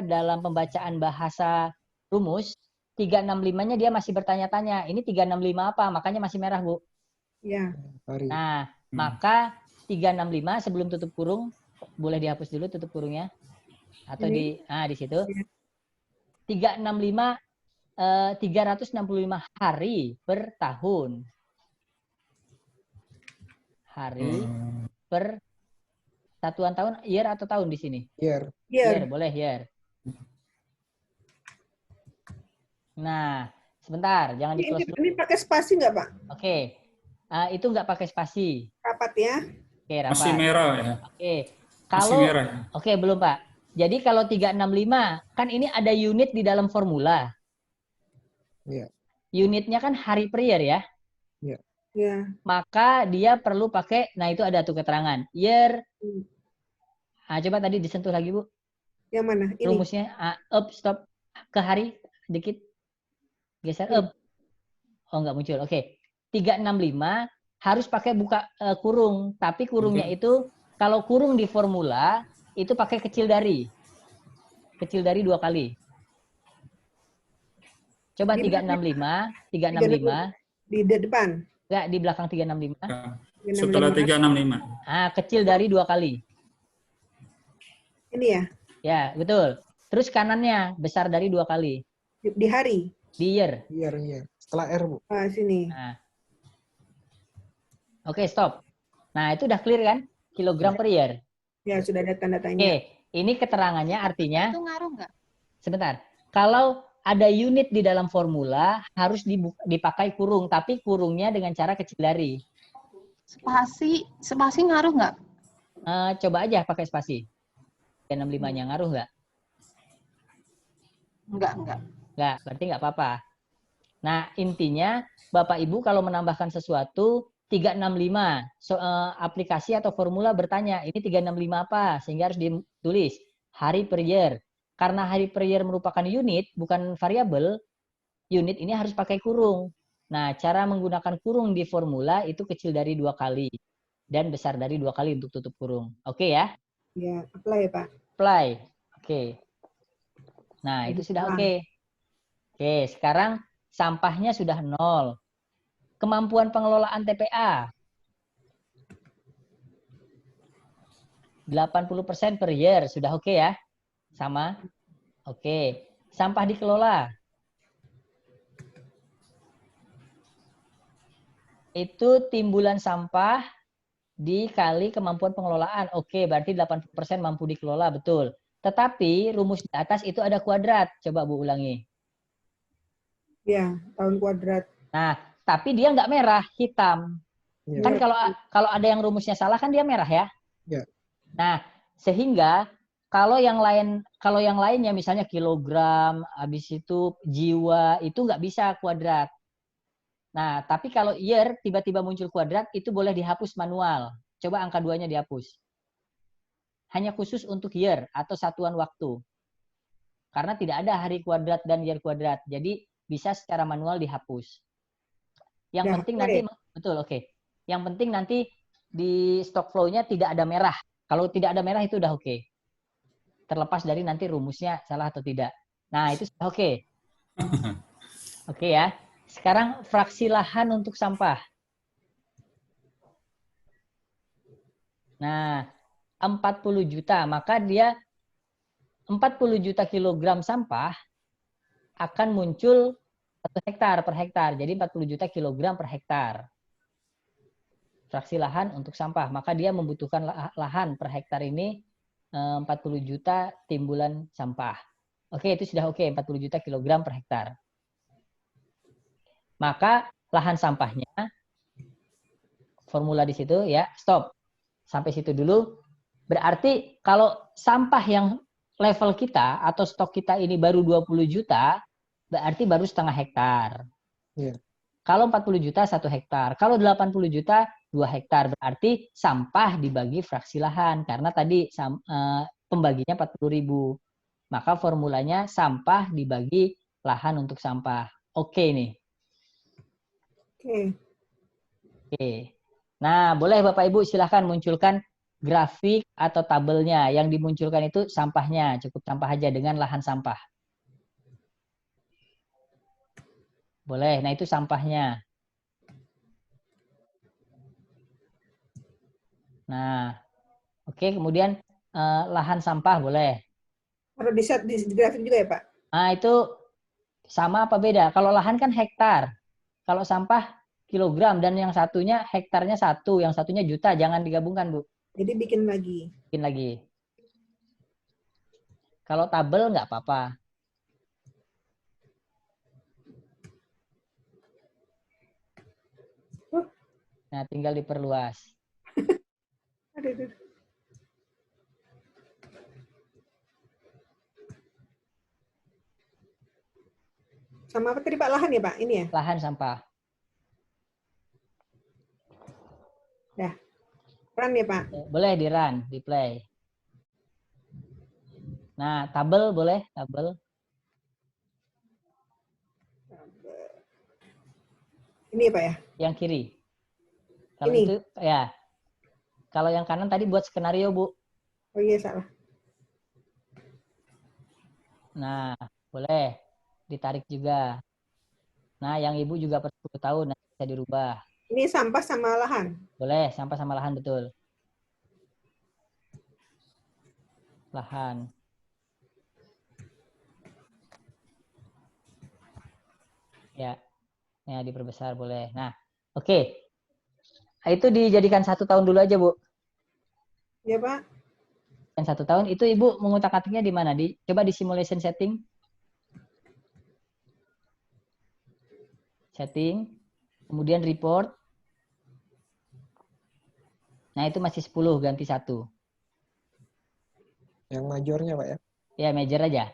dalam pembacaan bahasa rumus 365-nya dia masih bertanya-tanya, ini 365 apa? Makanya masih merah, Bu. Iya. Nah, maka 365 sebelum tutup kurung, boleh dihapus dulu tutup kurungnya. Atau Ini? di situ. Iya. 365 hari per tahun. Hari per satuan tahun, year atau tahun di sini? Year. Year, Year. boleh year. Nah, sebentar, jangan di close dulu. Ini pakai spasi nggak, Pak? Oke, itu nggak pakai spasi. Rapat ya. Oke, Masih rapat. merah ya. Oke, Masih kalau merah. Ya? oke belum Pak. Jadi kalau 365 kan ini ada unit di dalam formula. Iya. Unitnya kan hari per year ya. Iya. Ya. Maka dia perlu pakai, nah itu ada tuh keterangan. Year. Coba tadi disentuh lagi Bu. Yang mana? Ini. Rumusnya up, stop. Ke hari, dikit. Geser up. Oh nggak muncul, oke. 365 harus pakai buka kurung. Tapi kurungnya itu, kalau kurung di formula, itu pakai kecil dari. Kecil dari 2 kali. Coba 365. Di depan. Enggak, di belakang 365. Setelah 365. Kecil dari 2 kali. Ini ya? Ya, betul. Terus kanannya besar dari 2 kali. Di hari? Di year. Year. Setelah R, Bu. Sini. Oke, stop. Nah, itu udah clear kan? Kilogram per year. Ya, sudah ada tanda-tanya. Oke, ini keterangannya artinya. Itu ngaruh nggak? Sebentar. Kalau ada unit di dalam formula, harus dipakai kurung. Tapi kurungnya dengan cara kecil dari. Spasi ngaruh nggak? Coba aja pakai spasi. 365-nya ngaruh nggak? Enggak. Nggak, berarti nggak apa-apa. Nah, intinya Bapak Ibu kalau menambahkan sesuatu 365, aplikasi atau formula bertanya, ini 365 apa? Sehingga harus ditulis hari per year. Karena hari per year merupakan unit, bukan variabel, unit ini harus pakai kurung. Nah, cara menggunakan kurung di formula itu kecil dari 2 kali. Dan besar dari 2 kali untuk tutup kurung. Oke ya? Ya, apply ya Pak. Apply. Oke. Nah, itu sudah oke. Oke, sekarang sampahnya sudah 0. Kemampuan pengelolaan TPA. 80% per year. Sudah oke ya? Sama? Oke. Sampah dikelola. Itu timbulan sampah dikali kemampuan pengelolaan. Oke, berarti 80% mampu dikelola. Betul. Tetapi rumus di atas itu ada kuadrat. Coba Bu ulangi. Ya, tahun kuadrat. Nah, tapi dia nggak merah, hitam. Ya. Kan kalau ada yang rumusnya salah kan dia merah ya. Ya. Nah, sehingga kalau yang lainnya misalnya kilogram, habis itu jiwa, itu nggak bisa kuadrat. Nah, tapi kalau year tiba-tiba muncul kuadrat, itu boleh dihapus manual. Coba angka 2-nya dihapus. Hanya khusus untuk year atau satuan waktu. Karena tidak ada hari kuadrat dan year kuadrat. Jadi bisa secara manual dihapus. Yang penting nanti, betul, oke. Yang penting nanti di stock flow-nya tidak ada merah. Kalau tidak ada merah itu udah oke. Terlepas dari nanti rumusnya salah atau tidak. Nah, itu sudah oke. Oke ya. Sekarang fraksi lahan untuk sampah. Nah, 40 juta. Maka dia 40 juta kilogram sampah akan muncul 1 hektar per hektar. Jadi 40 juta kilogram per hektar. Fraksi lahan untuk sampah. Maka dia membutuhkan lahan per hektar ini 40 juta timbulan sampah. Oke, itu sudah oke. 40 juta kilogram per hektar. Maka lahan sampahnya, formula di situ ya, stop. Sampai situ dulu. Berarti kalau sampah yang level kita atau stok kita ini baru 20 juta, berarti baru setengah hektar. Ya. Kalau 40 juta 1 hektar. Kalau 80 juta 2 hektar. Berarti sampah dibagi fraksi lahan. Karena tadi pembaginya 40.000. Maka formulanya sampah dibagi lahan untuk sampah. Oke nih. Oke. Nah, boleh Bapak Ibu silahkan munculkan grafik atau tabelnya. Yang dimunculkan itu sampahnya. Cukup sampah aja dengan lahan sampah. Boleh. Nah, itu sampahnya. Nah, oke. Kemudian lahan sampah boleh. Harus di grafik juga ya, Pak? Nah, itu sama apa beda? Kalau lahan kan hektar. Kalau sampah kilogram, dan yang satunya hektarnya 1, yang satunya juta. Jangan digabungkan, Bu. Jadi bikin lagi. Bikin lagi. Kalau tabel nggak apa-apa. Nah, tinggal diperluas. Aduh. Sama apa tadi Pak? Lahan ya Pak? Ini ya? Lahan sampah. Dah. Run ya Pak? Boleh di run, di play. Nah, tabel boleh, tabel. Ini ya Pak ya? Yang kiri. Kalau Ini? itu, ya. Kalau yang kanan tadi buat skenario, Bu. Oh iya, salah. Nah, boleh. Ditarik juga. Nah, yang ibu juga per 10 tahun, nah, bisa dirubah. Ini sampah sama lahan? Boleh, sampah sama lahan, betul. Lahan. Ya, diperbesar boleh. Nah, oke. Itu dijadikan 1 tahun dulu aja, Bu. Ya Pak. Yang 1 tahun itu ibu mengutak-atiknya di mana? Coba di simulation setting. Setting. Kemudian report. Nah, itu masih 10, ganti 1. Yang majornya, Pak ya? Ya, major aja.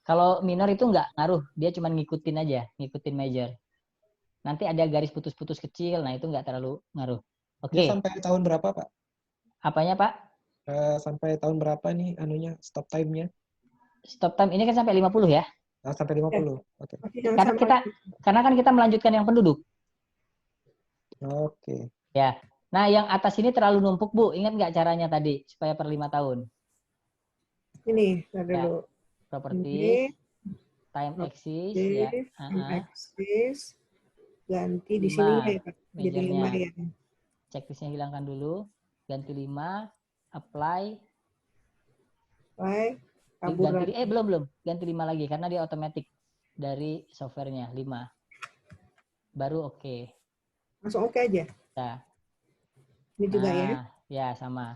Kalau minor itu nggak ngaruh. Dia cuma ngikutin aja, ngikutin major. Nanti ada garis putus-putus kecil, nah itu nggak terlalu ngaruh. Oke. Dia sampai tahun berapa, Pak? Apanya, Pak? Sampai tahun berapa nih anunya, stop time-nya? Stop time ini kan sampai 50 ya? Nah, sampai 50. Oke. Karena kan kita melanjutkan yang penduduk. Oke. Ya. Nah, yang atas ini terlalu numpuk, Bu. Ingat nggak caranya tadi supaya per 5 tahun? Ini, dulu. Ya. Property, time axis, ya. Time axis. Ganti di sini ya, Pak. Jadi 5 ya. Checklistnya hilangkan dulu. Ganti 5. Apply. Kabur belum. Ganti 5 lagi karena dia otomatis dari softwarenya 5. Baru oke. Langsung oke aja. Ya. Ini juga ya. Ya, sama.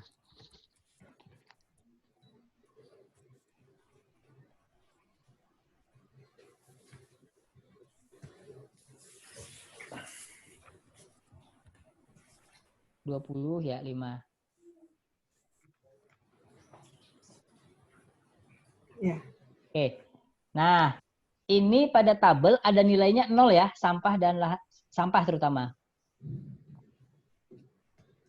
$20 ya, 5. Ya. Oke. Nah, ini pada tabel ada nilainya 0 ya, sampah dan sampah terutama.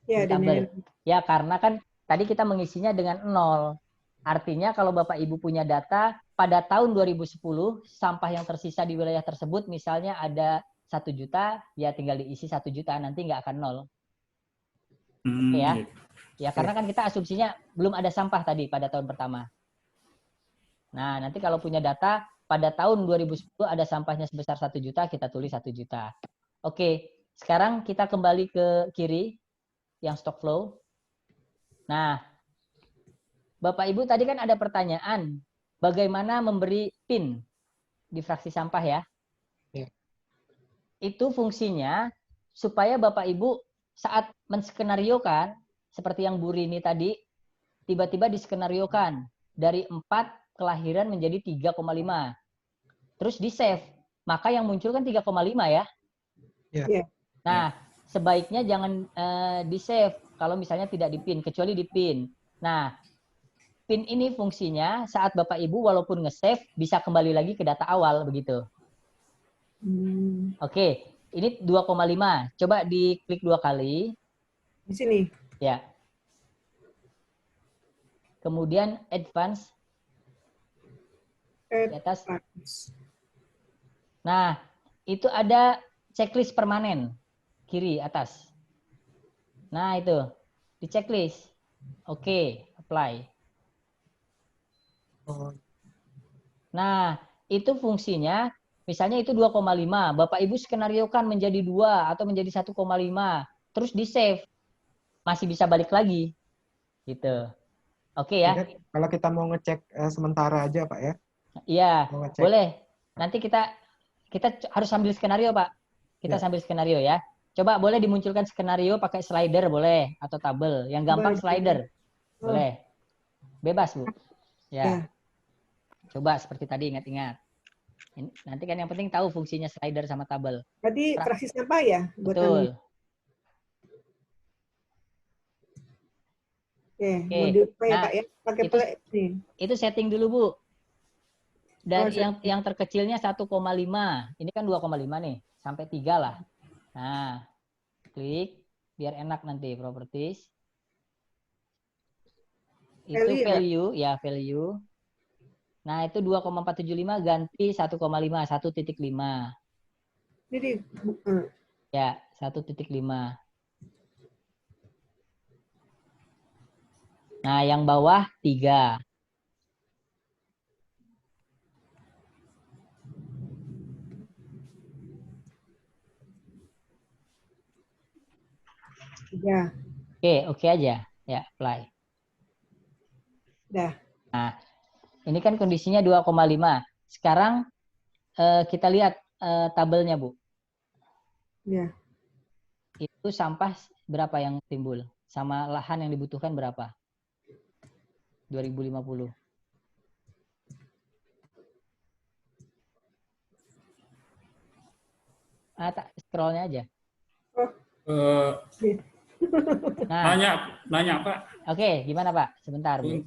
Ya, ada tabel. Ya, karena kan tadi kita mengisinya dengan 0. Artinya kalau Bapak Ibu punya data pada tahun 2010 sampah yang tersisa di wilayah tersebut misalnya ada 1 juta, ya tinggal diisi 1 juta, nanti nggak akan 0. Ya. Ya, karena kan kita asumsinya belum ada sampah tadi pada tahun pertama. Nah, nanti kalau punya data pada tahun 2010 ada sampahnya sebesar 1 juta, kita tulis 1 juta. Oke, sekarang kita kembali ke kiri yang stock flow. Nah, Bapak Ibu tadi kan ada pertanyaan bagaimana memberi PIN di fraksi sampah ya. Itu fungsinya supaya Bapak Ibu saat menskenariokan seperti yang Bu Rini tadi tiba-tiba diskenariokan dari 4 kelahiran menjadi 3,5. Terus di save. Maka yang muncul kan 3,5 ya. Yeah. Nah, sebaiknya jangan di save kalau misalnya tidak di PIN, kecuali di PIN. Nah, PIN ini fungsinya saat Bapak Ibu walaupun nge-save bisa kembali lagi ke data awal begitu. Oke, ini 2,5. Coba diklik 2 kali. Di sini. Ya. Kemudian advance. Di atas. Nah, itu ada checklist permanen. Kiri atas. Nah, itu. Di checklist. Oke, apply. Nah, itu fungsinya, misalnya itu 2,5. Bapak Ibu skenariokan menjadi 2 atau menjadi 1,5. Terus di save. Masih bisa balik lagi. Gitu. Oke ya. Sehingga kalau kita mau ngecek sementara aja Pak ya. Iya, Mau ngecek. boleh. Nanti kita harus sambil skenario, Pak. Kita Ya. sambil skenario ya. Coba boleh dimunculkan skenario pakai slider boleh atau tabel. Yang gampang Baik. slider. Oh. Boleh. Bebas, Bu. Ya. Ya. Coba seperti tadi ingat-ingat. Nanti kan yang penting tahu fungsinya slider sama tabel. Berarti fraksi sampah ya Betul. buatan. Oke, mau dibuka ya Nah, Pak ya, pakai itu- play nih. Itu setting dulu, Bu. Dari Oh, yang terkecilnya 1,5. Ini kan 2,5 nih, sampai 3 lah. Nah, klik biar enak nanti properties. Itu Value ya? value. Nah, itu 2,475 ganti 1,5, 1,5. Jadi Ya, 1,5. Nah, yang bawah 3. ya, Oke aja. Ya, apply. dah. Nah, ini kan kondisinya 2,5. Sekarang kita lihat tabelnya, Bu. Ya. Itu sampah berapa yang timbul? Sama lahan yang dibutuhkan berapa? 2050. Scrollnya aja. Nah, Nanya Pak. Oke, gimana Pak? Sebentar, Bu.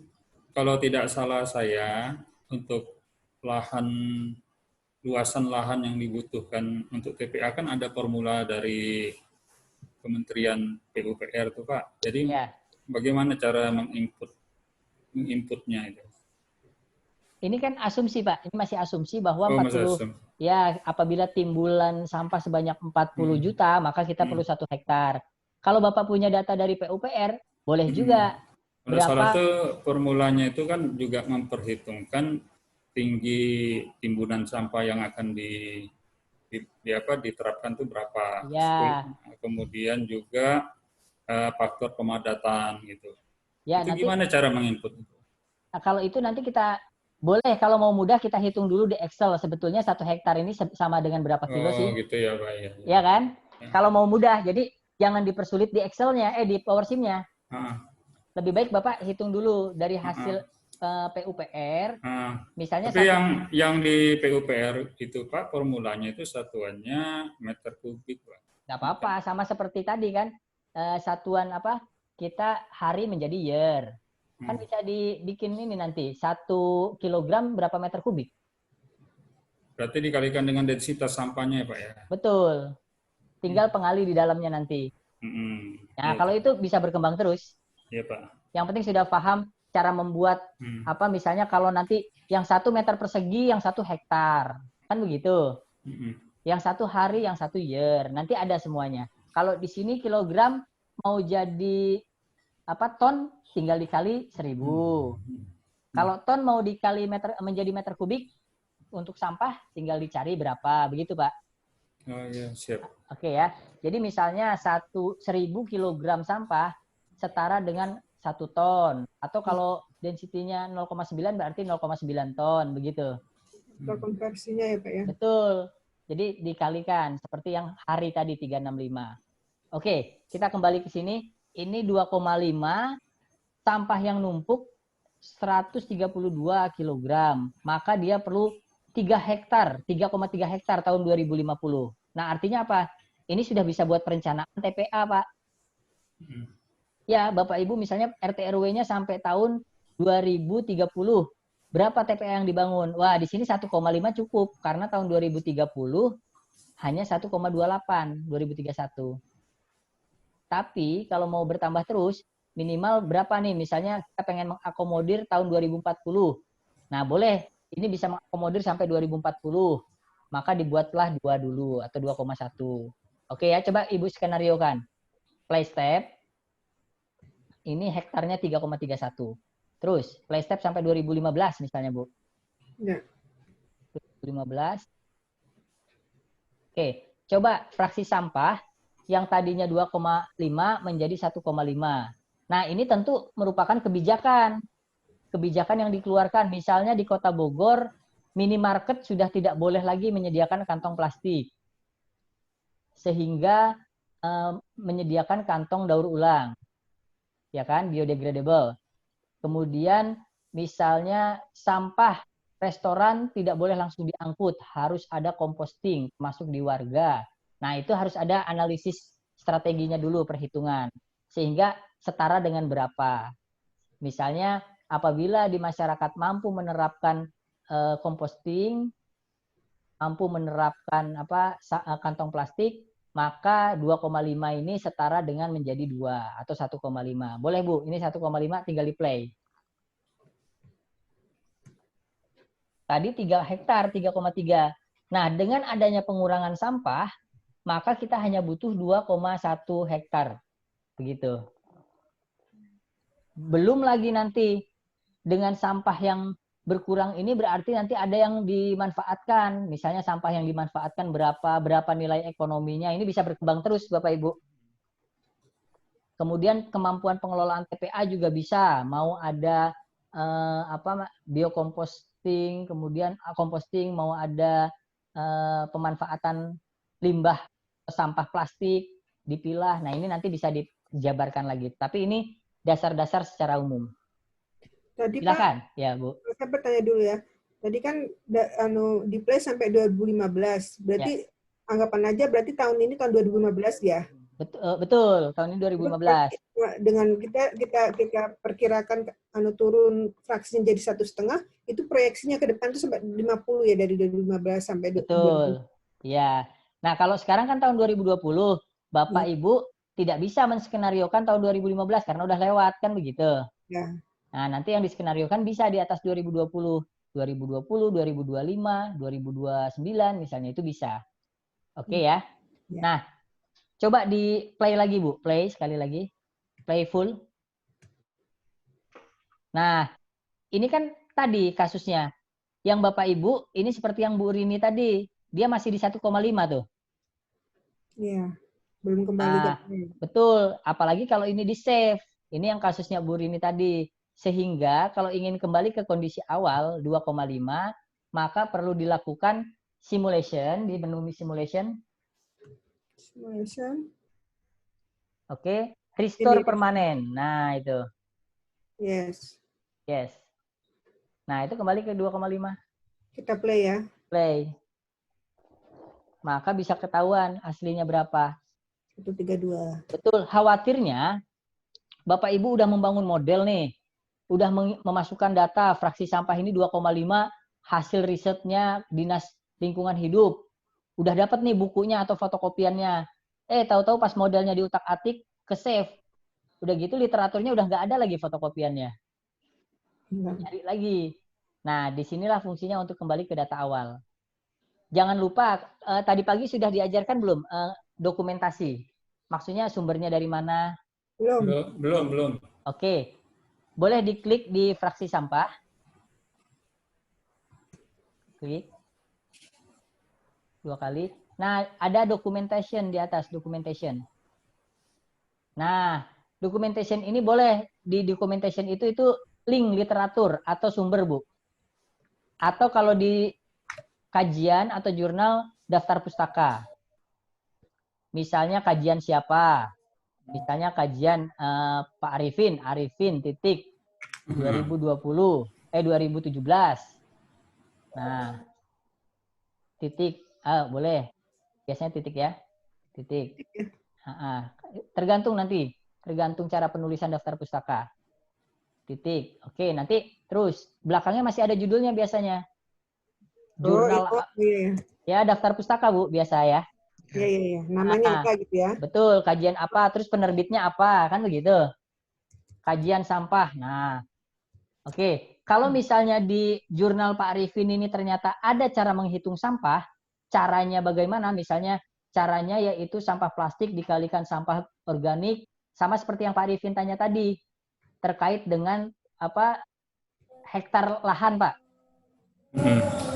Kalau tidak salah saya, untuk luasan lahan yang dibutuhkan untuk TPA kan ada formula dari Kementerian PUPR tuh Pak. Jadi Ya. bagaimana cara menginputnya itu? Ini kan asumsi Pak. Ini masih asumsi bahwa masih 40 asum. ya apabila timbulan sampah sebanyak 40 juta, maka kita perlu 1 hektar. Kalau Bapak punya data dari PUPR, boleh juga. Kalau salah itu formulanya itu kan juga memperhitungkan tinggi timbunan sampah yang akan diterapkan itu berapa. Ya. Kemudian juga faktor pemadatan gitu. Ya, itu nanti, gimana cara menginput? Nah, kalau itu nanti kita boleh, kalau mau mudah kita hitung dulu di Excel. Sebetulnya 1 hektar ini sama dengan berapa kilo sih? Oh gitu ya Pak. Ya kan? Ya. Kalau mau mudah, jadi jangan dipersulit di Excel-nya, di PowerShim-nya. Lebih baik Bapak hitung dulu dari hasil PUPR. Misalnya tapi yang di PUPR itu Pak, formulanya itu satuannya meter kubik Pak. Nggak apa-apa, sama seperti tadi kan. Satuan apa? Kita hari menjadi year. Kan bisa dibikin ini nanti 1 kilogram berapa meter kubik? Berarti dikalikan dengan densitas sampahnya ya Pak ya? Betul. Tinggal pengali di dalamnya nanti. Nah, kalau itu bisa berkembang terus. Iya Pak. Yang penting sudah paham cara membuat apa, misalnya kalau nanti yang 1 meter persegi, yang 1 hektar. Kan begitu. Yang 1 hari, yang 1 year. Nanti ada semuanya. Kalau di sini kilogram mau jadi ton, tinggal dikali 1000. Kalau ton mau dikali menjadi meter kubik untuk sampah, tinggal dicari berapa, begitu Pak. Oh iya, siap. Oke ya. Jadi misalnya 1000 kilogram sampah setara dengan 1 ton. Atau kalau density-nya 0,9 berarti 0,9 ton, begitu. Konversinya ya Pak ya. Betul. Jadi dikalikan seperti yang hari tadi 365. Oke, kita kembali ke sini. Ini 2,5, sampah yang numpuk 132 kilogram. Maka dia perlu 3,3 hektar tahun 2050. Nah, artinya apa? Ini sudah bisa buat perencanaan TPA, Pak. Ya, Bapak Ibu misalnya RT RW-nya sampai tahun 2030. Berapa TPA yang dibangun? Wah, di sini 1,5 cukup karena tahun 2030 hanya 1,28 2031. Tapi kalau mau bertambah terus, minimal berapa nih? Misalnya kita pengen mengakomodir tahun 2040. Nah, boleh. Ini bisa mengakomodir sampai 2040. Maka dibuatlah 2 dulu atau 2,1. Oke ya, coba Ibu skenario kan. Play step. Ini hektarnya 3,31. Terus, play step sampai 2015 misalnya, Bu. Ya. 2015. Oke, coba fraksi sampah yang tadinya 2,5 menjadi 1,5. Nah, ini tentu merupakan kebijakan. kebijakan yang dikeluarkan. Misalnya di Kota Bogor, minimarket sudah tidak boleh lagi menyediakan kantong plastik. Sehingga menyediakan kantong daur ulang. Ya kan, biodegradable. Kemudian misalnya sampah restoran tidak boleh langsung diangkut, harus ada composting masuk di warga. Nah, itu harus ada analisis strateginya dulu, perhitungan. Sehingga setara dengan berapa. Misalnya apabila di masyarakat mampu menerapkan composting, mampu menerapkan kantong plastik, maka 2,5 ini setara dengan menjadi 2 atau 1,5. Boleh Bu, ini 1,5 tinggal di play. Tadi 3 hektar, 3,3. Nah, dengan adanya pengurangan sampah, maka kita hanya butuh 2,1 hektar. Begitu. Belum lagi nanti dengan sampah yang berkurang ini berarti nanti ada yang dimanfaatkan. Misalnya sampah yang dimanfaatkan berapa nilai ekonominya, ini bisa berkembang terus Bapak Ibu. Kemudian kemampuan pengelolaan TPA juga bisa, mau ada biokomposting, kemudian composting, mau ada pemanfaatan limbah sampah plastik dipilah. Nah, ini nanti bisa dijabarkan lagi. Tapi ini dasar-dasar secara umum. Tadi Silakan, Pak, ya Bu. saya bertanya dulu ya. Tadi kan di play sampai 2015. Berarti anggapan aja berarti tahun ini tahun 2015 ya. Betul, tahun ini 2015. Dengan kita perkirakan turun fraksinya jadi 1,5, itu proyeksinya ke depan itu sampai 50 ya, dari 2015 sampai 2020. Betul. Ya. Nah, kalau sekarang kan tahun 2020, Bapak Ibu tidak bisa menskenariokan tahun 2015 karena udah lewat kan begitu. Ya. Nah, nanti yang diskenariokan bisa di atas 2020, 2025, 2029 misalnya, itu bisa. Oke ya. Nah, coba di play lagi Bu, play sekali lagi. Play full. Nah, ini kan tadi kasusnya. Yang Bapak Ibu, ini seperti yang Bu Rini tadi. Dia masih di 1,5 tuh. Iya, belum kembali. Betul. Apalagi kalau ini di save. Ini yang kasusnya Bu Rini tadi. Sehingga kalau ingin kembali ke kondisi awal 2,5, maka perlu dilakukan simulation di menu simulation. Simulation. Oke, restore permanen. Nah, itu. Yes. Yes. Nah, itu kembali ke 2,5. Kita play ya. Play. Maka bisa ketahuan aslinya berapa. 132. Betul. Khawatirnya Bapak Ibu udah membangun model nih. Udah memasukkan data fraksi sampah ini 2,5, hasil risetnya Dinas Lingkungan Hidup. Udah dapat nih bukunya atau fotokopiannya. Tahu-tahu pas modelnya diutak-atik, ke save. Udah gitu literaturnya udah nggak ada lagi fotokopiannya. Cari lagi. Nah, disinilah fungsinya untuk kembali ke data awal. Jangan lupa, tadi pagi sudah diajarkan belum dokumentasi? Maksudnya sumbernya dari mana? Belum. Oke. Boleh diklik di fraksi sampah. Klik. 2 kali. Nah, ada documentation di atas, documentation. Nah, documentation ini boleh di documentation itu link literatur atau sumber, Bu. Atau kalau di kajian atau jurnal, daftar pustaka. Misalnya kajian siapa? Misalnya kajian Pak Arifin titik 2017. Nah, titik, boleh. Biasanya titik ya, titik. Tergantung cara penulisan daftar pustaka. Titik. Oke, nanti terus belakangnya masih ada judulnya biasanya. Jurnal, ya daftar pustaka Bu biasa ya. Iya. Namanya apa gitu ya? Betul, kajian apa, terus penerbitnya apa, kan begitu. Kajian sampah. Nah, oke. Kalau misalnya di jurnal Pak Arifin ini ternyata ada cara menghitung sampah, caranya bagaimana? Misalnya caranya yaitu sampah plastik dikalikan sampah organik, sama seperti yang Pak Arifin tanya tadi, terkait dengan hektar lahan, Pak.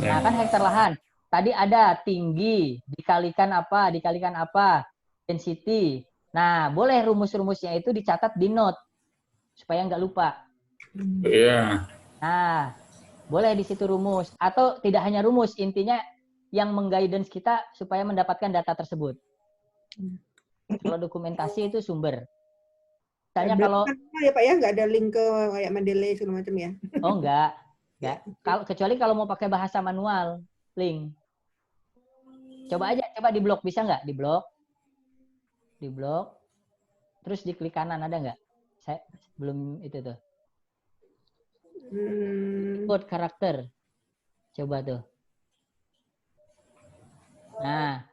Nah, kan hektar lahan. Tadi ada tinggi, dikalikan apa, density. Nah, boleh rumus-rumusnya itu dicatat di note, supaya nggak lupa. Iya. Nah, boleh di situ rumus. Atau tidak hanya rumus, intinya yang mengguidance kita supaya mendapatkan data tersebut. Kalau dokumentasi itu sumber. Misalnya Berarti kalau kan ya Pak ya, nggak ada link ke kayak Mendeley segala macam ya? oh enggak. Kalau kecuali kalau mau pakai bahasa manual, link. Coba aja, coba di blok, bisa nggak? Di blok. Di blok. Terus di klik kanan ada nggak? Saya belum itu tuh. Code karakter. Coba tuh. Nah,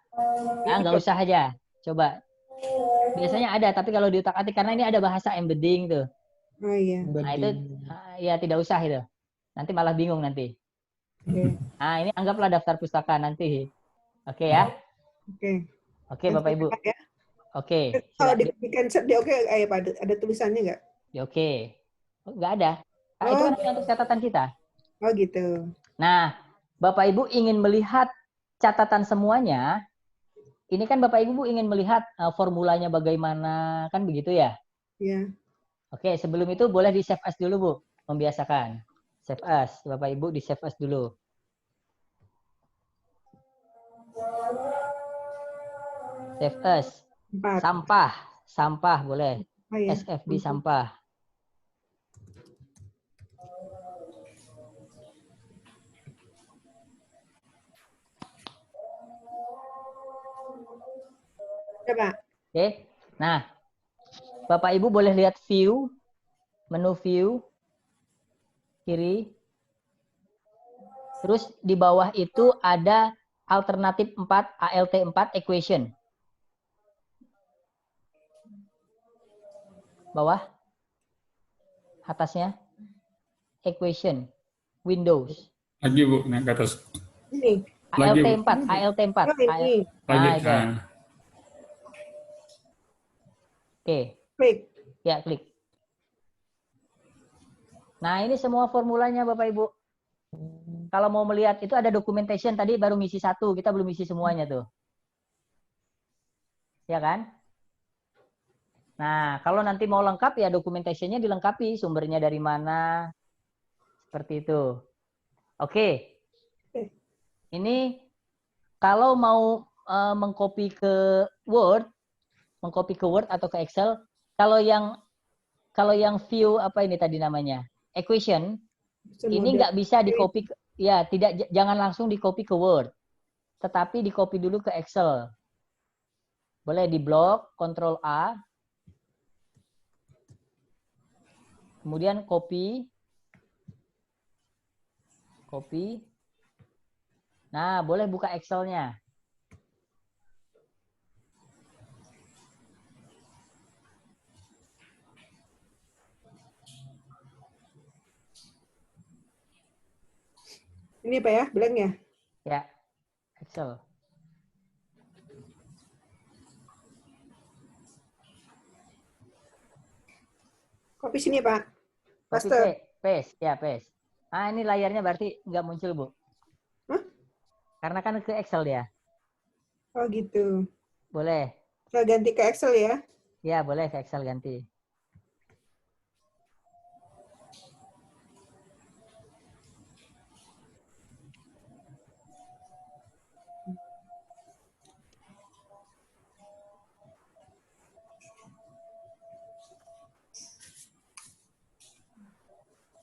nggak usah aja. Coba. Biasanya ada, tapi kalau di utak-atik karena ini ada bahasa embedding tuh. Oh iya. Nah itu ya tidak usah itu. Nanti malah bingung nanti. Nah ini anggaplah daftar pustaka nanti. Oke ya. Oke Bapak Ibu. Ya. Oke. Kalau di cancel di oke ya Pak, ada tulisannya nggak? Ya, oke. Nggak ada. Nah, itu kan untuk catatan kita. Oh gitu. Nah, Bapak Ibu ingin melihat catatan semuanya. Ini kan Bapak Ibu ingin melihat formulanya bagaimana, kan begitu ya? Iya. Oke, sebelum itu boleh di save as dulu, Bu. Membiasakan. Save as. Bapak Ibu di save as dulu. Save as. Sampah. Sampah boleh. Oh, ya. SFB sampah. Coba. Oke. Nah, Bapak Ibu boleh lihat view, menu view, kiri. Terus di bawah itu ada alternatif 4, ALT4 equation. Bawah. Atasnya. Equation. Windows. Lagi Bu, naik ke atas. Ini. ALT4, ALT4. Oh, ini. Lagi. itu. Oke. Klik. Ya, klik. Nah, ini semua formulanya Bapak Ibu. Kalau mau melihat itu ada documentation tadi baru ngisi satu, kita belum isi semuanya tuh. Ya kan? Nah, kalau nanti mau lengkap ya documentation-nya dilengkapi, sumbernya dari mana. Seperti itu. Oke. Ini kalau mau mengcopy ke Word atau ke Excel, kalau yang view apa ini tadi namanya? Equation ini nggak bisa di-copy, ya jangan langsung di-copy ke Word, tetapi di-copy dulu ke Excel. Boleh di blok, Ctrl A, kemudian copy. Nah, boleh buka Excel-nya. Ini Pak ya, blank ya? Ya, Excel. Copy sini Pak. Paste. Ya, paste. Nah, ini layarnya berarti nggak muncul, Bu. Hah? Karena kan ke Excel ya. Oh gitu. Boleh. Saya ganti ke Excel ya? Ya, boleh ke Excel ganti.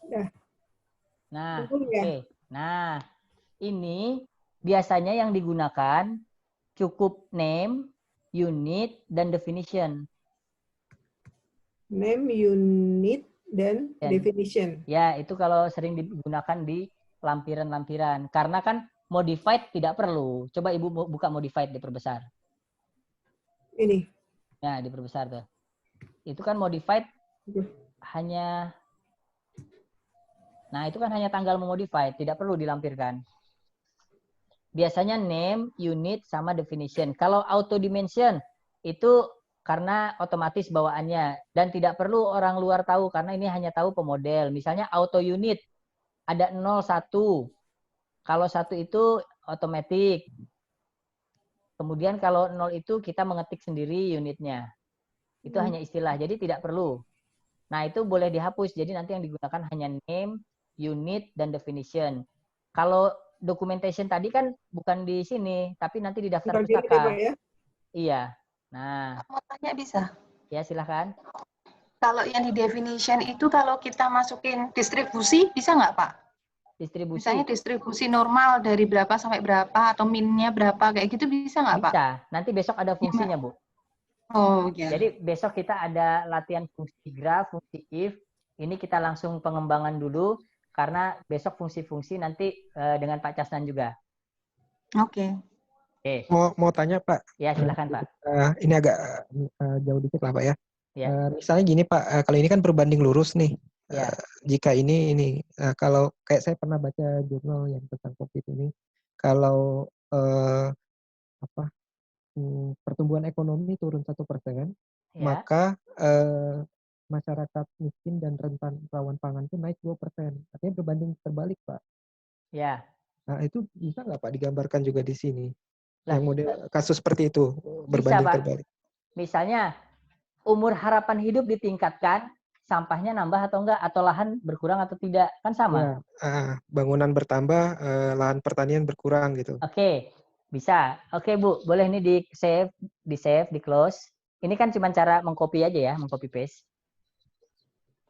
Ya. Nah, oke. Nah, ini biasanya yang digunakan cukup name, unit, dan definition. Name, unit, dan definition. Ya, itu kalau sering digunakan di lampiran-lampiran. Karena kan modified tidak perlu. Coba Ibu buka modified, diperbesar. Ini. Ya, diperbesar tuh. Itu kan modified hanya... Nah, itu kan hanya tanggal memodified, tidak perlu dilampirkan. Biasanya name, unit, sama definition. Kalau auto dimension, itu karena otomatis bawaannya. Dan tidak perlu orang luar tahu, karena ini hanya tahu pemodel. Misalnya auto unit, ada 0, 1. Kalau 1 itu otomatis. Kemudian kalau 0 itu kita mengetik sendiri unitnya. Itu hanya istilah, jadi tidak perlu. Nah, itu boleh dihapus. Jadi nanti yang digunakan hanya name, unit, dan definition. Kalau documentation tadi kan bukan di sini, tapi nanti di daftar Tinggal diri ya, pustaka. Pak ya. Iya. Nah, Mau tanya bisa? ya silahkan. Kalau yang di definition itu kalau kita masukin distribusi bisa nggak Pak? Distribusi Misalnya distribusi normal dari berapa sampai berapa atau minnya berapa kayak gitu bisa nggak Pak? bisa. Nanti besok ada fungsinya, Bu. Oh ya. Jadi besok kita ada latihan fungsi graph, fungsi if. Ini kita langsung pengembangan dulu karena besok fungsi-fungsi nanti dengan Pak Casnan juga. Oke. Oke. Mau tanya Pak. Ya silahkan Pak. Ini agak jauh dikit lah Pak ya. Ya. Misalnya gini Pak, kalau ini kan berbanding lurus nih. Ya. Jika ini kalau kayak saya pernah baca jurnal yang tentang COVID ini, kalau pertumbuhan ekonomi turun 1%, Ya. maka masyarakat miskin dan rentan rawan pangan itu naik 2%. Artinya berbanding terbalik Pak. Ya. Nah itu bisa nggak Pak digambarkan juga di sini? Lah, Yang model kasus seperti itu berbanding Pak. terbalik. Misalnya umur harapan hidup ditingkatkan, sampahnya nambah atau enggak, atau lahan berkurang atau tidak, kan sama. Ya, bangunan bertambah, lahan pertanian berkurang gitu. Oke, bisa. Oke Bu, boleh nih di save, di close. Ini kan cuma cara mengcopy aja ya, mengcopy paste.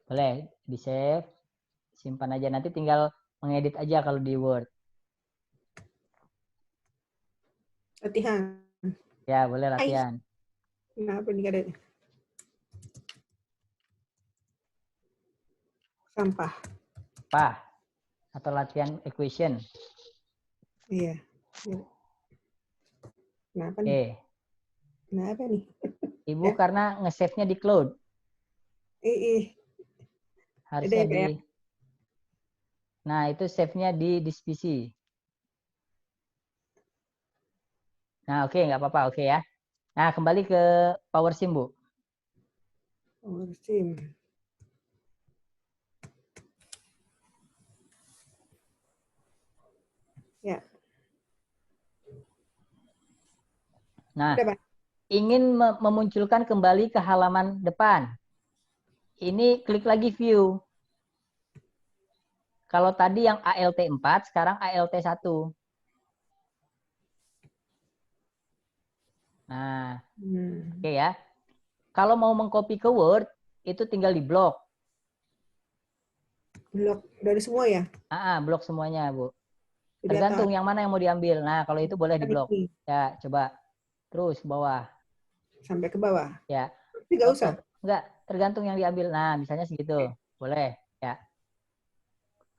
Boleh di save, simpan aja. Nanti tinggal mengedit aja kalau di Word. Latihan. Ya, boleh latihan. Kenapa nih ada sampah? Atau latihan equation. Iya. Kenapa nih? Oke. Kenapa nih? Ibu karena nge-save-nya di cloud. Harusnya Ada ya, di. Nah, itu save-nya di PC. Nah, oke, nggak apa-apa, oke ya. Nah, kembali ke PowerSim, Bu. PowerSim. Ya. Nah, ingin memunculkan kembali ke halaman depan. Ini klik lagi view. Kalau tadi yang ALT 4, sekarang ALT 1. Nah, oke ya. Kalau mau mengcopy ke Word, itu tinggal di blok. Blok dari semua ya? Blok semuanya, Bu. Tergantung yang mana yang mau diambil. Nah, kalau itu boleh di blok. Ya, coba. Terus ke bawah. Sampai ke bawah? Ya. Tidak usah? Enggak, tergantung yang diambil. Nah, misalnya segitu. Boleh, ya.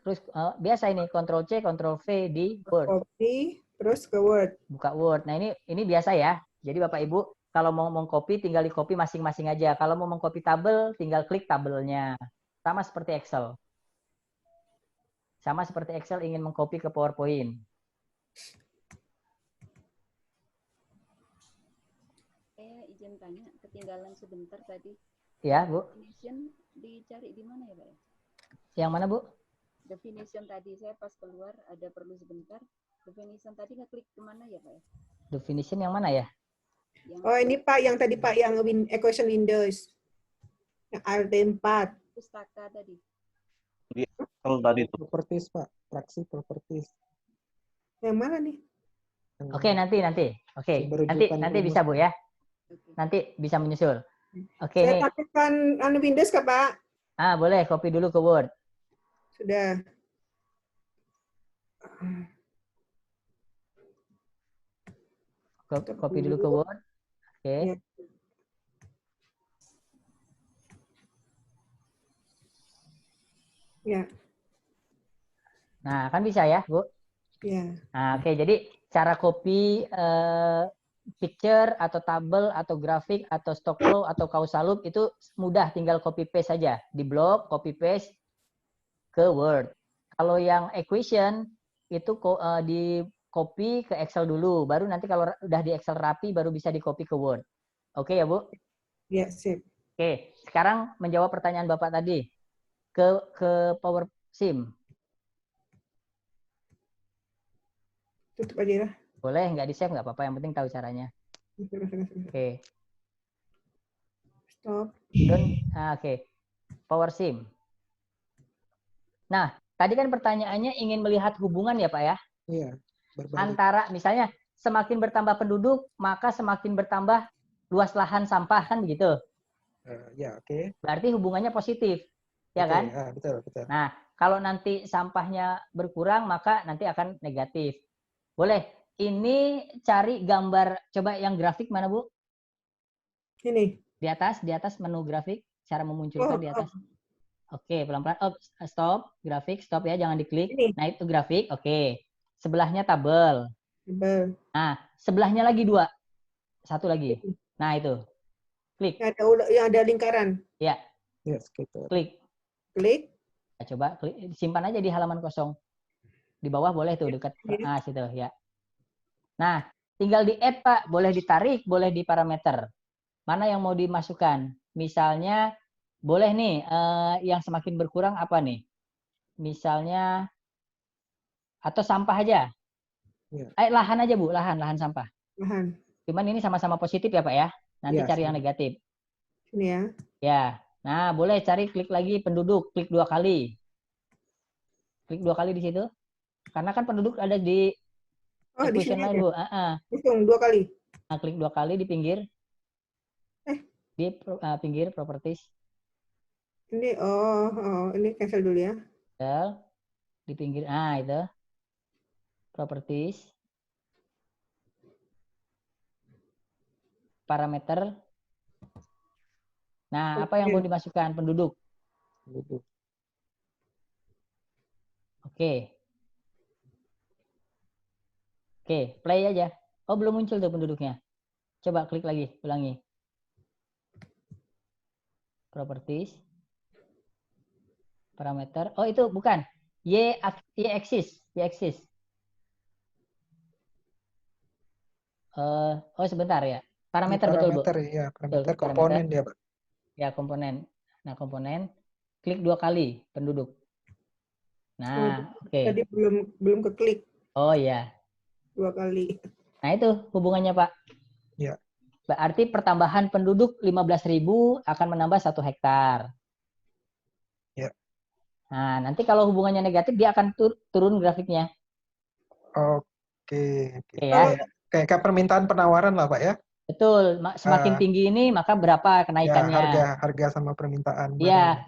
Terus biasa ini, Ctrl-C, Ctrl-V di Word. Copy, terus ke Word. Buka Word. Nah, ini biasa ya. Jadi Bapak Ibu, kalau mau mengcopy, tinggal di copy masing-masing aja. Kalau mau mengcopy tabel, tinggal klik tabelnya. Sama seperti Excel. Sama seperti Excel ingin mengcopy ke PowerPoint. Izin tanya, ketinggalan sebentar tadi. Ya, Bu. Definition dicari di mana ya, Pak? Yang mana, Bu? Definition tadi, saya pas keluar ada perlu sebentar. Definition tadi ngeklik kemana ya, Pak? Definition yang mana ya? Oh, ini Pak, yang tadi Pak, yang equation Windows. Yang ALT 4. Pustaka tadi. Kalau tadi itu. Properties, Pak. Praksi properties. Yang mana nih? Oke, nanti. Oke, nanti bisa, Bu ya. Nanti bisa menyusul. Oke, saya nih. pakai Windows kah, Pak? Boleh, copy dulu ke Word. Sudah. Copy dulu ke Word. Oke. Ya. Ya. Nah, kan bisa ya, Bu? Ya. Nah, oke. Jadi cara copy picture atau tabel atau grafik atau stock flow atau causal loop itu mudah, tinggal copy paste saja di blok, copy paste ke Word. Kalau yang equation itu di copy ke Excel dulu, baru nanti kalau udah di Excel rapi baru bisa di copy ke Word. Oke ya, Bu? Ya, sip. Oke, sekarang menjawab pertanyaan Bapak tadi ke PowerSim. Tutup aja lah. Boleh, nggak di-save nggak apa-apa, yang penting tahu caranya. Oke. Stop. Oke. PowerSim. Nah, tadi kan pertanyaannya ingin melihat hubungan ya Pak ya? Iya, berbalik. Antara misalnya semakin bertambah penduduk, maka semakin bertambah luas lahan sampah kan begitu. Ya, oke. Berarti hubungannya positif, ya Oke, kan? betul, betul. Nah, kalau nanti sampahnya berkurang, maka nanti akan negatif. Boleh. Ini cari gambar, coba yang grafik mana Bu? Ini. Di atas menu grafik, cara memunculkan di atas. Oke, pelan-pelan. Oh, stop, grafik, stop ya, jangan diklik. Ini. Nah, itu grafik, oke. Sebelahnya tabel. Tabel. Nah, sebelahnya lagi 2. Satu lagi. Nah, itu. Klik. Yang ada lingkaran. Ya. Yes, gitu. Klik. Klik. Nah, coba klik, simpan aja di halaman kosong. Di bawah boleh tuh dekat. Nah, situ ya. Nah, tinggal di add Pak, boleh ditarik, boleh di parameter. Mana yang mau dimasukkan? Misalnya boleh nih yang semakin berkurang apa nih? Misalnya atau sampah aja. Ya. Lahan aja Bu, lahan sampah. Lahan. Cuman ini sama-sama positif ya Pak ya. Nanti Ya, cari yang negatif. Ini ya. Ya. Nah, boleh cari klik lagi penduduk, klik 2 kali. Klik 2 kali di situ. Karena kan penduduk ada di Di sini lain aja. Bu. Hitung 2 kali. Nah, klik 2 kali di pinggir. Di pinggir properties. Ini ini cancel dulu ya. Di pinggir. Nah, itu. Properties. Parameter. Nah, apa yang mau dimasukkan? Penduduk. Oke. Oke, play aja. Oh, belum muncul tuh penduduknya. Coba klik lagi, ulangi. Properties. Parameter. Oh, itu bukan. Y axis. Oh, sebentar ya. Parameter betul, Bu. Ya, parameter komponen dia, Pak. Ya, komponen. Nah, komponen klik 2 kali penduduk. Nah, oke. Tadi belum keklik. Oh iya. 2 kali. Nah, itu hubungannya, Pak. Ya. Berarti pertambahan penduduk 15.000 akan menambah 1 hektar. Ya. Nah, nanti kalau hubungannya negatif, dia akan turun grafiknya. Oke. Ya. Kayak permintaan penawaran lah, Pak ya? Betul. Semakin tinggi ini, maka berapa kenaikannya? Ya, harga sama permintaan. Iya.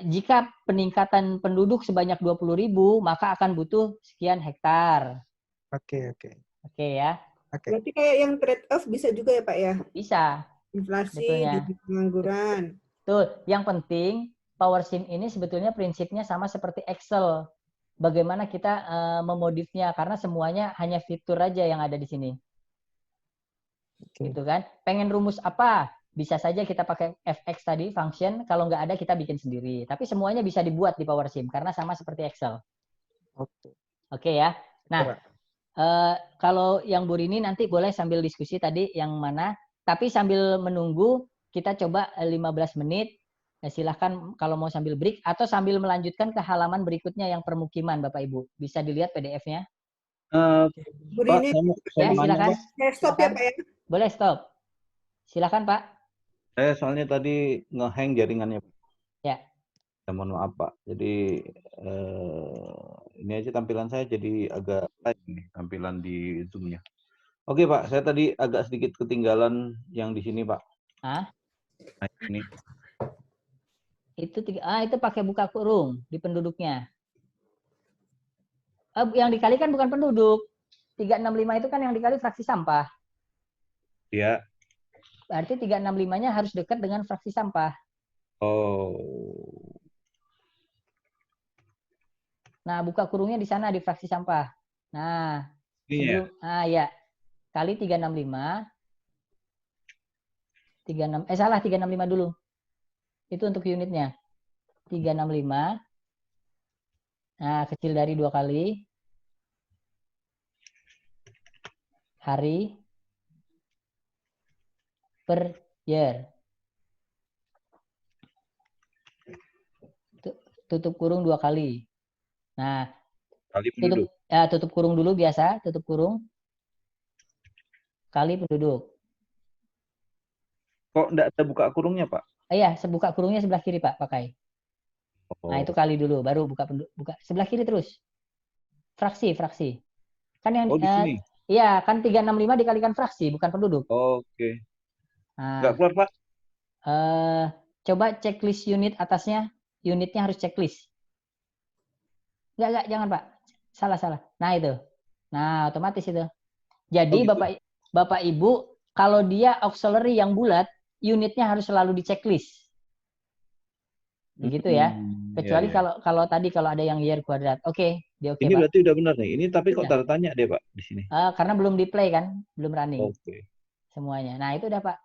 Jika peningkatan penduduk sebanyak 20.000, maka akan butuh sekian hektar. Oke ya. Berarti kayak yang trade off bisa juga ya Pak ya? Bisa. Inflasi, pengangguran. Betul. Yang penting PowerSim ini sebetulnya prinsipnya sama seperti Excel. Bagaimana kita memodifnya, karena semuanya hanya fitur aja yang ada di sini. Gitu kan? Pengen rumus apa? Bisa saja kita pakai fx tadi, function. Kalau nggak ada, kita bikin sendiri. Tapi semuanya bisa dibuat di PowerSim, karena sama seperti Excel. Oke ya. Nah, kalau yang Bu Rini nanti boleh sambil diskusi tadi yang mana. Tapi sambil menunggu, kita coba 15 menit. Silahkan kalau mau sambil break, atau sambil melanjutkan ke halaman berikutnya yang permukiman, Bapak Ibu. Bisa dilihat PDF-nya. Bu Rini, ya, silakan. Stop ya Pak ya? Boleh stop. Silakan Pak. Saya soalnya tadi nge-hang jaringannya. Ya. Mohon maaf Pak. Jadi ini aja tampilan saya jadi agak lain nih tampilan di Zoom-nya. Oke Pak, saya tadi agak sedikit ketinggalan yang di sini Pak. Nah, ini. Itu pakai buka kurung di penduduknya. Yang dikalikan bukan penduduk. 365 itu kan yang dikali fraksi sampah. Iya. Berarti 365-nya harus dekat dengan fraksi sampah. Oh. Nah, buka kurungnya di sana di fraksi sampah. Nah, sebelum ya. Kali 365. 365 dulu. Itu untuk unitnya. 365. Nah, kecil dari 2 kali. Hari per year. Tutup kurung 2 kali. Nah, tutup kurung dulu biasa, tutup kurung. Kali penduduk. Kok enggak ada buka kurungnya, Pak? Iya, buka kurungnya sebelah kiri, Pak, pakai. Nah, itu Oh, kali dulu, baru buka sebelah kiri terus. Fraksi. Kan yang oh di sini. iya, kan 365 dikalikan fraksi, bukan penduduk. Oke. Nggak Nah, keluar, Pak? coba checklist unit atasnya, unitnya harus checklist. Enggak, jangan Pak. Salah. Nah, itu. Nah, otomatis itu. Jadi Oh gitu. Bapak Ibu, kalau dia auxiliary yang bulat, unitnya harus selalu di checklist. Begitu ya. Ya, Kecuali ya. kalau tadi kalau ada yang year kuadrat. Oke, dia oke Ini Pak. berarti udah benar nih. Ini tapi kok Sudah. tanda tanya deh, Pak, di sini. Karena belum di play kan, belum running Oke. semuanya. Nah, itu udah Pak.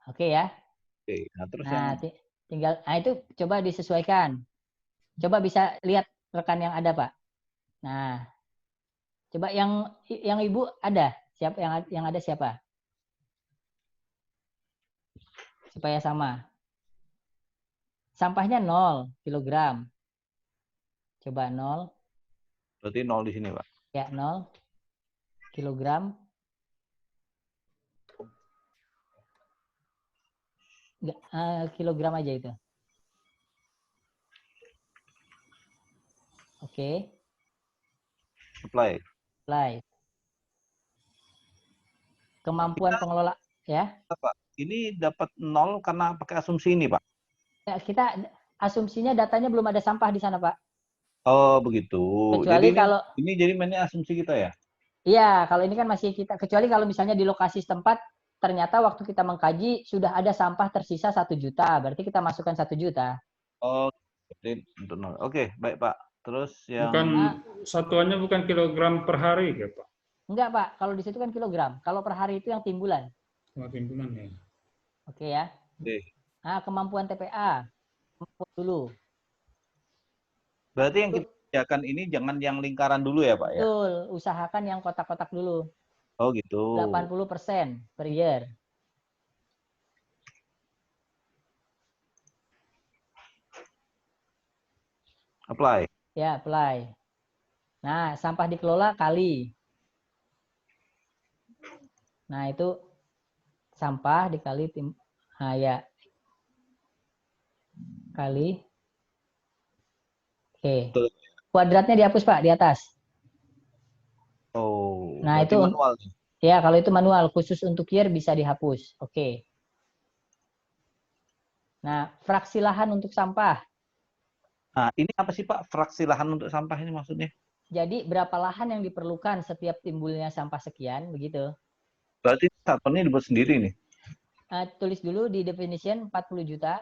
Oke ya. Oke. Nah, terus yang Nah, tinggal itu coba disesuaikan. Coba bisa lihat rekan yang ada, Pak. Nah, coba yang Ibu ada. Siapa yang ada siapa? Supaya sama. Sampahnya 0 kilogram. Coba 0. berarti 0 di sini, Pak. Ya, 0 kilogram. Enggak, kilogram aja itu. Oke. Apply. Kemampuan pengelola ya. Pak, ini dapat 0 karena pakai asumsi ini, Pak. Ya, kita asumsinya datanya belum ada sampah di sana, Pak. Oh, begitu. Kecuali Jadi kalau ini jadi mainnya asumsi kita ya? iya, kalau ini kan masih kita, kecuali kalau misalnya di lokasi setempat ternyata waktu kita mengkaji sudah ada sampah tersisa 1 juta, berarti kita masukkan 1 juta. Oh, jadi untuk 0. Oke, baik, Pak. Terus yang Bukan satuannya bukan kilogram per hari ya, Pak? Enggak, Pak. Kalau di situ kan kilogram. Kalau per hari itu yang timbulan. Timbulan ya. Oke ya. Oke. Nah, kemampuan TPA. Kemampuan dulu. Berarti yang kita kerjakan ini jangan yang lingkaran dulu ya, Pak ya? Betul. Usahakan yang kotak-kotak dulu. Oh, gitu. 80% per year. Apply. Ya, apply. Nah, sampah dikelola kali. Nah, itu sampah dikali ya. Kali. Oke. Kuadratnya dihapus, Pak, di atas. Oh, nah, itu manual. Ya, kalau itu manual, khusus untuk year bisa dihapus. Oke. Nah, fraksi lahan untuk sampah. Nah, ini apa sih, Pak? Fraksi lahan untuk sampah ini maksudnya? Jadi, berapa lahan yang diperlukan setiap timbulnya sampah sekian, begitu. Berarti satuannya dibuat sendiri nih? Tulis dulu di definition 40 juta.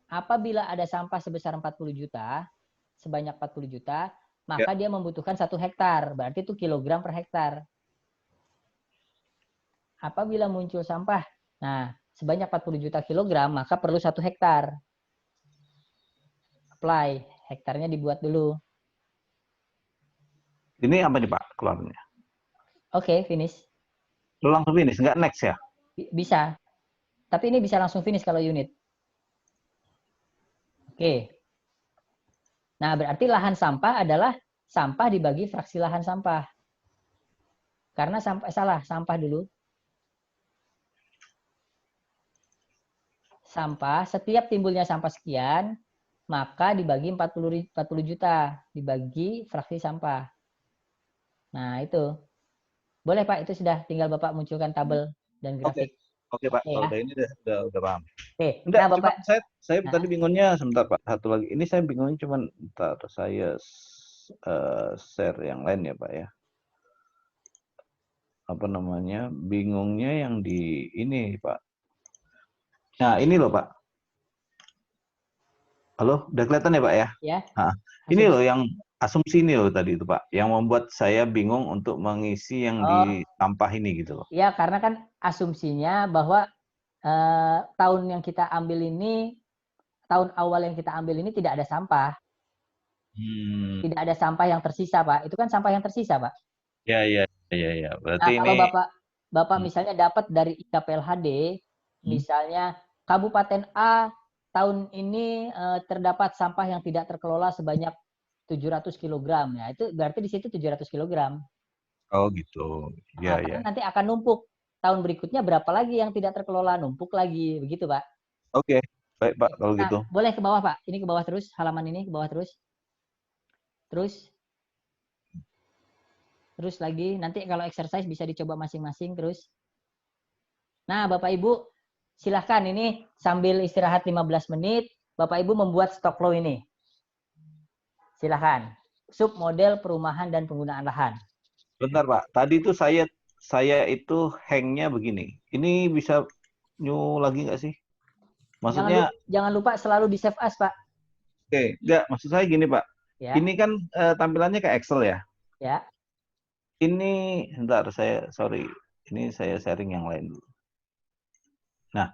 Apabila ada sampah sebesar 40 juta, sebanyak 40 juta, maka dia membutuhkan 1 hektar. Berarti itu kilogram per hektar. Apabila muncul sampah, nah, sebanyak 40 juta kilogram, maka perlu 1 hektar. Apply. Hektarnya dibuat dulu. Ini apa nih, Pak, keluarnya? Oke, finish. Lu langsung finish, nggak next ya? Bisa. Tapi ini bisa langsung finish kalau unit. Oke. Nah, berarti lahan sampah adalah sampah dibagi fraksi lahan sampah. Karena sampah dulu. Sampah, setiap timbulnya sampah sekian, maka dibagi 40 juta, dibagi fraksi sampah. Nah, itu. Boleh, Pak, itu sudah tinggal Bapak munculkan tabel dan grafik. Oke, Pak. Ya. Udah ini udah paham. Oke. Enggak, Nah, Bapak, saya tadi bingungnya sebentar, Pak. Satu lagi. Ini saya bingungnya cuman ntar saya share yang lain ya, Pak ya. Apa namanya? Bingungnya yang di ini, Pak. Nah, ini loh, Pak. Halo, udah kelihatan ya, Pak ya? Ya. Nah, ini loh yang asumsi ini loh tadi itu, Pak, yang membuat saya bingung untuk mengisi yang di sampah ini gitu loh. Ya, karena kan asumsinya bahwa tahun yang kita ambil ini, tahun awal yang kita ambil ini tidak ada sampah. Tidak ada sampah yang tersisa, Pak. Itu kan sampah yang tersisa, Pak. Ya. Berarti nah, kalau ini Bapak misalnya dapat dari IKPLHD, misalnya Kabupaten A tahun ini terdapat sampah yang tidak terkelola sebanyak 700 kg. Ya, itu berarti di situ 700 kg. Oh, gitu. Ya. Nanti akan numpuk. Tahun berikutnya berapa lagi yang tidak terkelola, numpuk lagi, begitu, Pak. Oke. Baik Pak, kalau Nah, gitu. boleh ke bawah Pak. Ini ke bawah terus, halaman ini ke bawah terus. Terus lagi, nanti kalau exercise bisa dicoba masing-masing terus. Nah, Bapak Ibu, silahkan ini sambil istirahat 15 menit, Bapak Ibu membuat stock flow ini. Silahkan. Submodel perumahan dan penggunaan lahan. Bentar Pak, tadi itu saya itu hangnya begini. Ini bisa new lagi nggak sih? Maksudnya, Jangan lupa selalu di save as, Pak. oke, nggak, maksud saya gini Pak. Ya. Ini kan tampilannya kayak Excel ya. Ya. Ini, bentar, sorry. Ini saya sharing yang lain dulu. Nah,